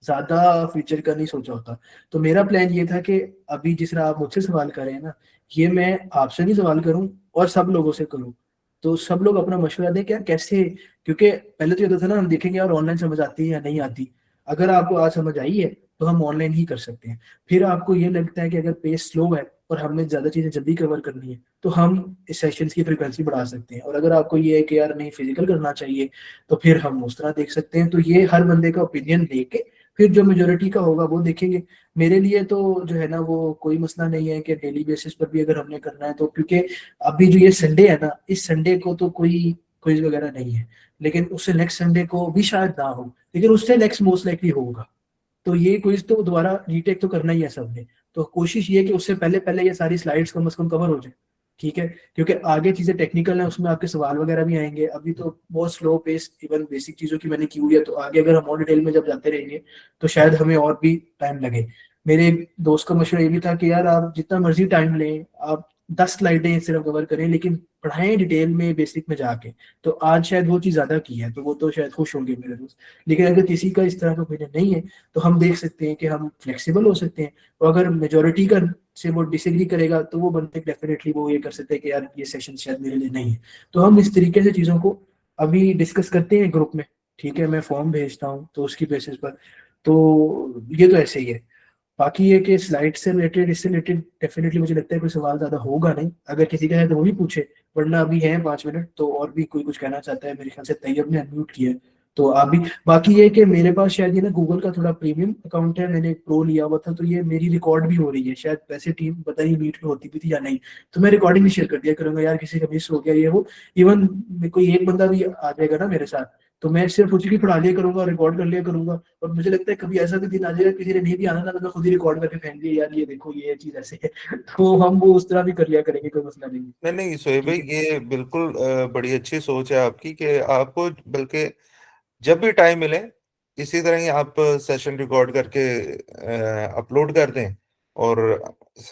ज्यादा फ्यूचर का नहीं सोचा होता। तो मेरा प्लान ये था कि अभी जिस तरह आप मुझसे सवाल कर रहे हैं ना, ये मैं आपसे भी सवाल करूं और सब लोगों से करूं। तो सब लोग अपना मशवरा दें क्या कैसे, क्योंकि पहले तो ये होता था ना हम देखेंगे यार ऑनलाइन समझ आती है या नहीं आती। अगर आपको आज समझ आई है तो हम ऑनलाइन ही कर सकते हैं। फिर आपको ये लगता है कि अगर पेस स्लो है और हमें ज्यादा चीजें जल्दी कवर करनी है तो हम इस सेशंस की फ्रिक्वेंसी बढ़ा सकते हैं। और अगर आपको ये है कि यार नहीं फिजिकल करना चाहिए तो फिर हम उस तरह देख सकते हैं। तो ये हर बंदे का ओपिनियन लेके फिर जो मेजोरिटी का होगा वो देखेंगे। मेरे लिए तो जो है ना वो कोई मसला नहीं है कि डेली बेसिस पर भी अगर हमने करना है तो, क्योंकि अभी जो ये संडे है ना, इस संडे को तो कोई क्विज वगैरह नहीं है, लेकिन उससे नेक्स्ट संडे को भी शायद ना हो, लेकिन उससे नेक्स्ट मोस्ट लाइकली होगा। तो ये क्विज तो दोबारा रीटेक तो करना ही है सबने। तो कोशिश ये है कि उससे पहले पहले ये सारी स्लाइड्स कम से कम कवर हो जाए, ठीक है। क्योंकि आगे चीजें टेक्निकल है, उसमें आपके सवाल वगैरह भी आएंगे। अभी तो बहुत स्लो पेस इवन बेसिक चीजों की मैंने की हुई है, तो आगे अगर हम और डिटेल में जब जाते रहेंगे तो शायद हमें और भी टाइम लगे। मेरे दोस्त का मशवरा ये भी था कि यार आप जितना मर्जी टाइम लें, आप 10 स्लाइडें सिर्फ कवर करें, लेकिन पढ़ाएं डिटेल में बेसिक में जाके। तो आज शायद वो चीज़ ज़्यादा की है, तो वो तो शायद खुश होंगे मेरे दोस्त। लेकिन अगर किसी का इस तरह का ओपिनियन नहीं है तो हम देख सकते हैं कि हम फ्लेक्सिबल हो सकते हैं। और अगर मेजोरिटी का से वो डिसएग्री करेगा तो वो बंदे डेफिनेटली वो ये कर सकते हैं कि यार ये सेशन शायद मेरे लिए नहीं है। तो हम इस तरीके से चीज़ों को अभी डिस्कस करते हैं ग्रुप में, ठीक है। मैं फॉर्म भेजता हूँ तो उसकी बेसिस पर, तो ये तो ऐसे ही है। बाकी ये कि स्लाइड से रिलेटेड, इससे रिलेटेड डेफिनेटली मुझे लगता है कोई सवाल ज्यादा होगा नहीं, अगर किसी का है तो वो भी पूछे, वरना अभी है 5 मिनट, तो और भी कोई कुछ कहना चाहता है, मेरे ख्याल से तैयब ने अनम्यूट किया है, तो आप भी। बाकी ये कि मेरे पास शायद ये ना गूगल का थोड़ा प्रीमियम अकाउंट है, मैंने प्रो लिया हुआ था, तो ये मेरी रिकॉर्ड भी हो रही है, शायद वैसे टीम पता नहीं मीट में होती भी थी या नहीं, तो मैं रिकॉर्डिंग भी शेयर कर दिया करूंगा यार, किसी का मिस हो गया ये वो, इवन कोई एक बंदा भी आ जाएगा ना मेरे साथ, तो मैं सिर्फ उसी की पढ़ा लिया करूंगा, रिकॉर्ड कर लिया करूंगा, और मुझे लगता है कभी ऐसा भी दिन आ जाएगा किसी ने नहीं भी आना था, तो मैं खुद ही रिकॉर्ड करके फेंक दिया यार, ये देखो ये चीज ऐसे है, तो हम वो उस तरह भी कर लिया करेंगे, कोई मसला नहीं। नहीं सोहेब भाई, ठीक है। ये बिल्कुल बड़ी अच्छी सोच है आपकी कि आपको बल्कि जब भी टाइम मिले इसी तरह ही आप सेशन रिकॉर्ड करके अपलोड कर दें, और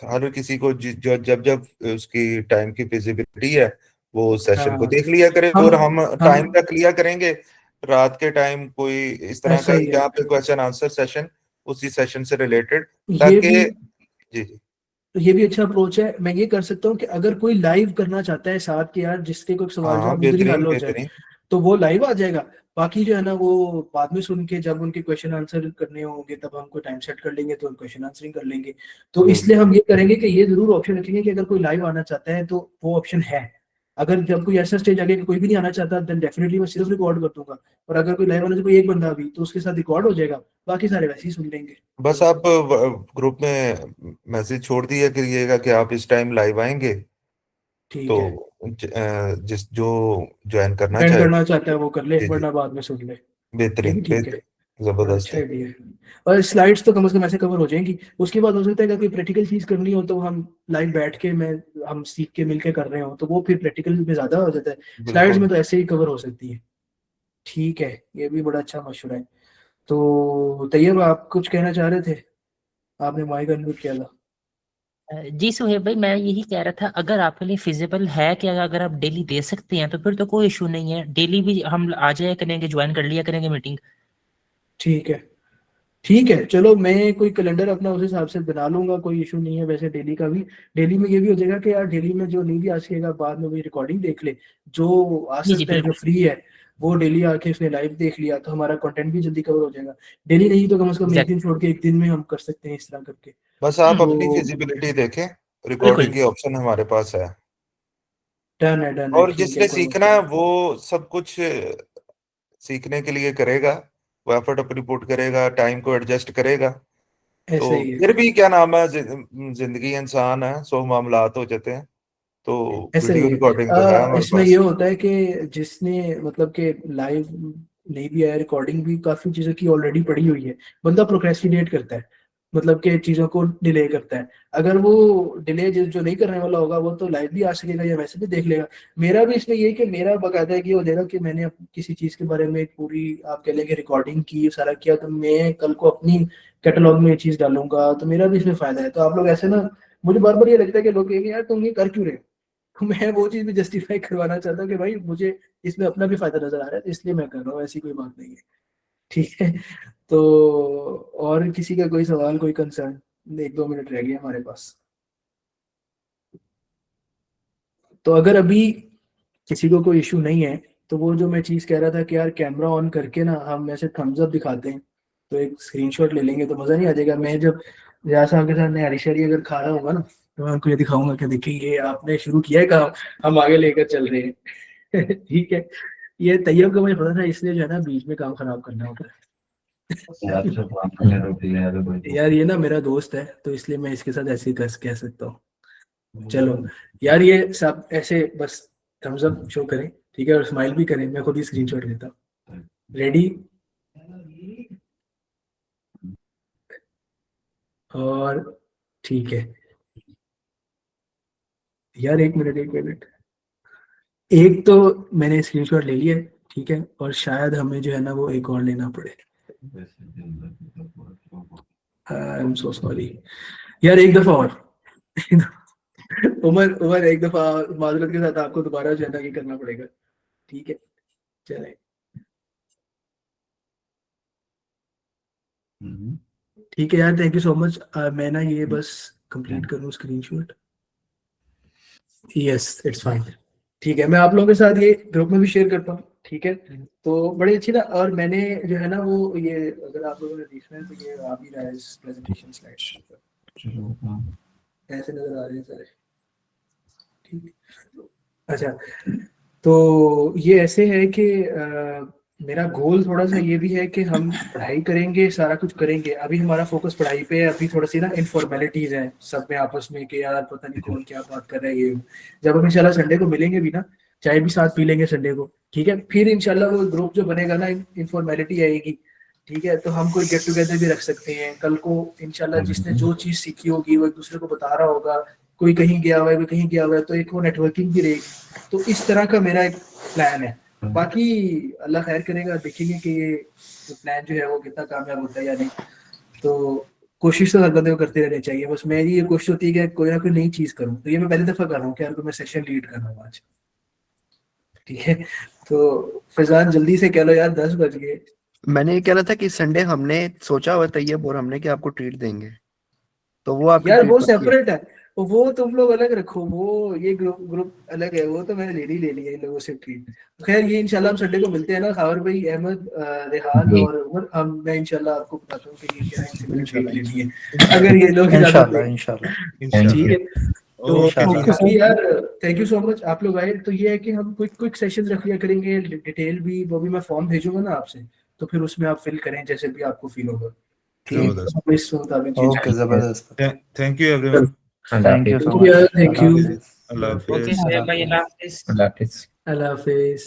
हर किसी को जो जब जब उसकी टाइम की फिजिबिलिटी है वो सेशन को हाँ देख लिया करे, हम और हम हम टाइम तक लिया करेंगे रात के टाइम कोई इस तरह ऐसा का ही है, जहाँ पे क्वेश्चन आंसर सेशन उसी सेशन से रिलेटेड, ये ताकि भी जी जी ये भी अच्छा अप्रोच है। मैं ये कर सकता हूँ कि अगर कोई लाइव करना चाहता है साथ के यार, जिसके कोई हाँ सवाल हाँ, जवाब उधर ही बेहतरीन हल हो जाए, बेहतरीन। तो वो लाइव आ जाएगा, बाकी जो है ना वो बाद में सुन के जब उनके क्वेश्चन आंसर करने होंगे तब हमको टाइम सेट कर लेंगे, तो क्वेश्चन आंसरिंग कर लेंगे, तो बिल्कुल इसलिए हम ये करेंगे कि ये जरूर ऑप्शन रखेंगे कि अगर कोई लाइव आना चाहता है तो वो ऑप्शन है, अगर जब कोई ऐसा स्टेज आ गया कि कोई भी नहीं आना चाहता, देन डेफिनेटली मैं सिर्फ रिकॉर्ड कर दूंगा, और अगर कोई लाइव आने से कोई एक बंदा भी, तो उसके साथ रिकॉर्ड हो जाएगा, बाकी सारे वैसे ही सुन लेंगे, कोई बस मसला आप नहीं। ग्रुप में मैसेज छोड़ दिया करिएगा कि आप इस टाइम लाइव आएंगे, तो ठीक है, जिस जो ज्वाइन करना अटेंड चाहे। करना चाहता है वो कर ले, जी जी, वरना बाद में सुन ले। ये बेहतरीन भी ठीक है, बेहतरीन, बड़ा जबरदस्त अच्छा है। आइडिया है। और स्लाइड्स तो कम से कम ऐसे कवर हो जाएंगी, उसके बाद हो सकता है कि कोई प्रैक्टिकल चीज करनी हो तो हम लाइव बैठ के, मैं हम सीख के मिलके कर रहे हो, तो वो फिर प्रैक्टिकल में ज्यादा हो जाता है, स्लाइड्स बिल्कुल। में तो ऐसे ही कवर हो सकती है। ठीक है, ये भी बड़ा अच्छा मशवरा है। तो तैयब आप कुछ कहना चाह रहे थे, आपने माइक अनम्यूट किया था। जी सुहेब भाई, मैं यही कह रहा था, अगर आपके लिए फिजिबल है कि अगर आप डेली दे सकते हैं तो फिर तो कोई इशू नहीं है, डेली भी हम आ जाया करेंगे, ज्वाइन कर लिया करेंगे मीटिंग। ठीक है, ठीक है, चलो मैं कोई कैलेंडर अपना उस हिसाब से बना लूंगा, कोई इशू नहीं है वैसे डेली का भी। डेली में ये भी हो जाएगा कि यार डेली में जो नहीं भी आ सकेगा बाद में वही रिकॉर्डिंग देख ले, जो आ जी जी सकता है जो बिल्कुल। फ्री है वो डेली आके उसने लाइव देख लिया, तो हमारा कंटेंट भी जल्दी कवर हो जाएगा। डेली नहीं तो कम से कम एक एग्जैक्ट दिन छोड़ के एक दिन में हम कर सकते हैं इस तरह करके। बस आप अपनी तो फिजिबिलिटी देखें, रिकॉर्डिंग बिल्कुल। की ऑप्शन हमारे पास है, डन है, और ठीक है, जिसने कोई सीखना मसला है नहीं। वो सब कुछ सीखने के लिए करेगा, वो एफर्ट अपनी पुट करेगा, टाइम को एडजस्ट करेगा। तो ऐसा ही है, फिर भी क्या नाम है, जिंदगी इंसान है, 100 मामलात हो जाते हैं, तो ऐसा ही वीडियो है। रिकॉर्डिंग तो है हमारे इसमें ये पास। होता है कि जिसने मतलब कि लाइव नहीं भी आया, रिकॉर्डिंग भी काफी चीजों की ऑलरेडी पड़ी हुई है, बंदा प्रोक्रेस्टिनेट करता है, मतलब कि चीजों को डिले करता है, अगर वो डिले जो नहीं करने वाला होगा वो तो लाइव भी आ सकेगा या वैसे भी देख लेगा। मेरा भी इसमें ये है कि मेरा बाकायदा ये हो जाएगा कि मैंने किसी चीज के बारे में एक पूरी आप कह लेंगे रिकॉर्डिंग की, सारा किया, तो मैं कल को अपनी कैटलॉग में ये चीज डालूंगा, तो मेरा भी इसमें फायदा है। तो आप लोग ऐसे ना, मुझे बार बार ये लगता है कि लोग कहेंगे यार तुम ये कर क्यों रहे हो, तो मैं वो चीज भी जस्टिफाई करवाना चाहता हूँ कि भाई मुझे इसमें अपना भी फायदा नजर आ रहा है, तो इसलिए मैं कर रहा हूँ, ऐसी कोई बात नहीं है। ठीक है, तो और किसी का कोई सवाल, कोई कंसर्न? 1-2 मिनट रह गए हमारे पास, तो अगर अभी किसी को कोई इशू नहीं है, तो वो जो मैं चीज कह रहा था कि यार कैमरा ऑन करके ना हम ऐसे थम्स अप दिखाते हैं, तो एक स्क्रीनशॉट ले लेंगे तो मजा नहीं आ जाएगा। मैं जब रियाज साहब के साथ मैं हरी शरी अगर खा रहा होगा ना, तो मैं उनको ये दिखाऊंगा कि देखिए ये आपने शुरू किया है काम, हम आगे लेकर चल रहे हैं। ठीक है, ये तैयब का मुझे पता था, इसलिए जो है ना बीच में काम खराब करना होता है। यार ये ना मेरा दोस्त है, तो इसलिए मैं इसके साथ ऐसे ही कह सकता हूँ। चलो यार, ये सब ऐसे बस थम्स अप शो करें, ठीक है, और स्माइल भी करें, मैं खुद ही स्क्रीनशॉट लेता हूँ। रेडी, और ठीक है यार, एक मिनट, एक तो मैंने स्क्रीनशॉट ले लिया है, ठीक है, और शायद हमें जो है ना वो एक और लेना पड़े। आई एम सो सॉरी यार, एक दफा और। उमर उमर एक दफा माजरत के साथ आपको दोबारा जो है ना ये करना पड़ेगा, ठीक है, चले, ठीक है यार, थैंक यू सो मच। मैं ना ये बस कंप्लीट करूँ स्क्रीनशॉट, यस इट्स फाइन, ठीक है, मैं आप लोगों के साथ ये ग्रुप में भी शेयर करता हूँ, ठीक है, तो बड़ी अच्छी था। और मैंने जो है ना वो ये अगर आप लोगों ने देखना है तो ये आ भी रहा है इस प्रेजेंटेशन स्लाइड्स के ऊपर, ऐसे नजर आ रहे हैं सारे, ठीक। अच्छा, तो ये ऐसे है कि मेरा गोल थोड़ा सा ये भी है कि हम पढ़ाई करेंगे, सारा कुछ करेंगे। अभी हमारा फोकस पढ़ाई पे है, अभी थोड़ी सी ना इनफॉर्मेलिटीज हैं सब में आपस में कि यार पता नहीं कौन क्या बात कर रहा है ये। जब हम इंशाल्लाह संडे को मिलेंगे भी ना, चाय भी साथ पी लेंगे संडे को, ठीक है, फिर इंशाल्लाह वो ग्रुप जो बनेगा ना, इनफॉर्मेलिटी आएगी, ठीक है, तो हम कोई गेट टुगेदर भी रख सकते हैं कल को इंशाल्लाह। जिसने जो चीज सीखी होगी वो एक दूसरे को बता रहा होगा, कोई कहीं गया हुआ है, कोई कहीं गया हुआ है, तो एक वो नेटवर्किंग भी रहेगी। तो इस तरह का मेरा एक प्लान है। बाकी अल्लाह खैर करेगा, देखेंगे कि ये प्लान जो है वो कितना कामयाब होता है या नहीं। तो कोशिश तो हर बंदे को करते रहनी चाहिए। बस मेरी ये कोशिश होती है कि कोई ना कोई नई चीज करूं। तो ये मैं पहली दफा कर रहा हूँ कि यार मैं सेशन लीड कर रहा हूँ आज, ठीक है। तो फैजान जल्दी से कह लो यार, 10 बज गए। मैंने ये कह रहा था कि संडे हमने सोचा हुआ तैयब और हमने कि आपको ट्रीट देंगे, तो वो आपकी यार ट्रीट वो बनती है। सेपरेट है, वो तुम लोग अलग रखो, वो ये ग्रुप ग्रुप अलग है, वो तो मैंने ले लिया इन लोगों से ट्रीट। खैर ये इंशाल्लाह हम संडे को मिलते हैं ना, खावर भाई, अहमद, रेहान जी। और उमर, हम मैं इंशाल्लाह आपको बताता हूँ कि ये क्या है, इनसे मैंने ट्रीट इंशाल्लाह लेनी है अगर ये लोग इजाजत इंशाल्लाह दें, इंशाल्लाह थैंक ठीक यू। है। तो इंशाल्लाह। बाकी यार थैंक यू सो मच आप लोग आए। तो ये है कि हम क्विक क्विक सेशंस रख लिया करेंगे, डिटेल भी वो भी मैं फॉर्म भेजूंगा ना आपसे, तो फिर उसमें आप फिल करें जैसे भी आपको फील होगा, ठीक है। जबरदस्त। तो इस मुताबिक चीज ओके ज़बरदस्त। Thank you everyone. Thank you so Thank you, much. thank Allah you. हाफिज़। अल्लाह ओके हाफिज। सोहेब भाई, अल्लाह हाफिज। अल्लाह हाफिज। अल्लाह हाफिज।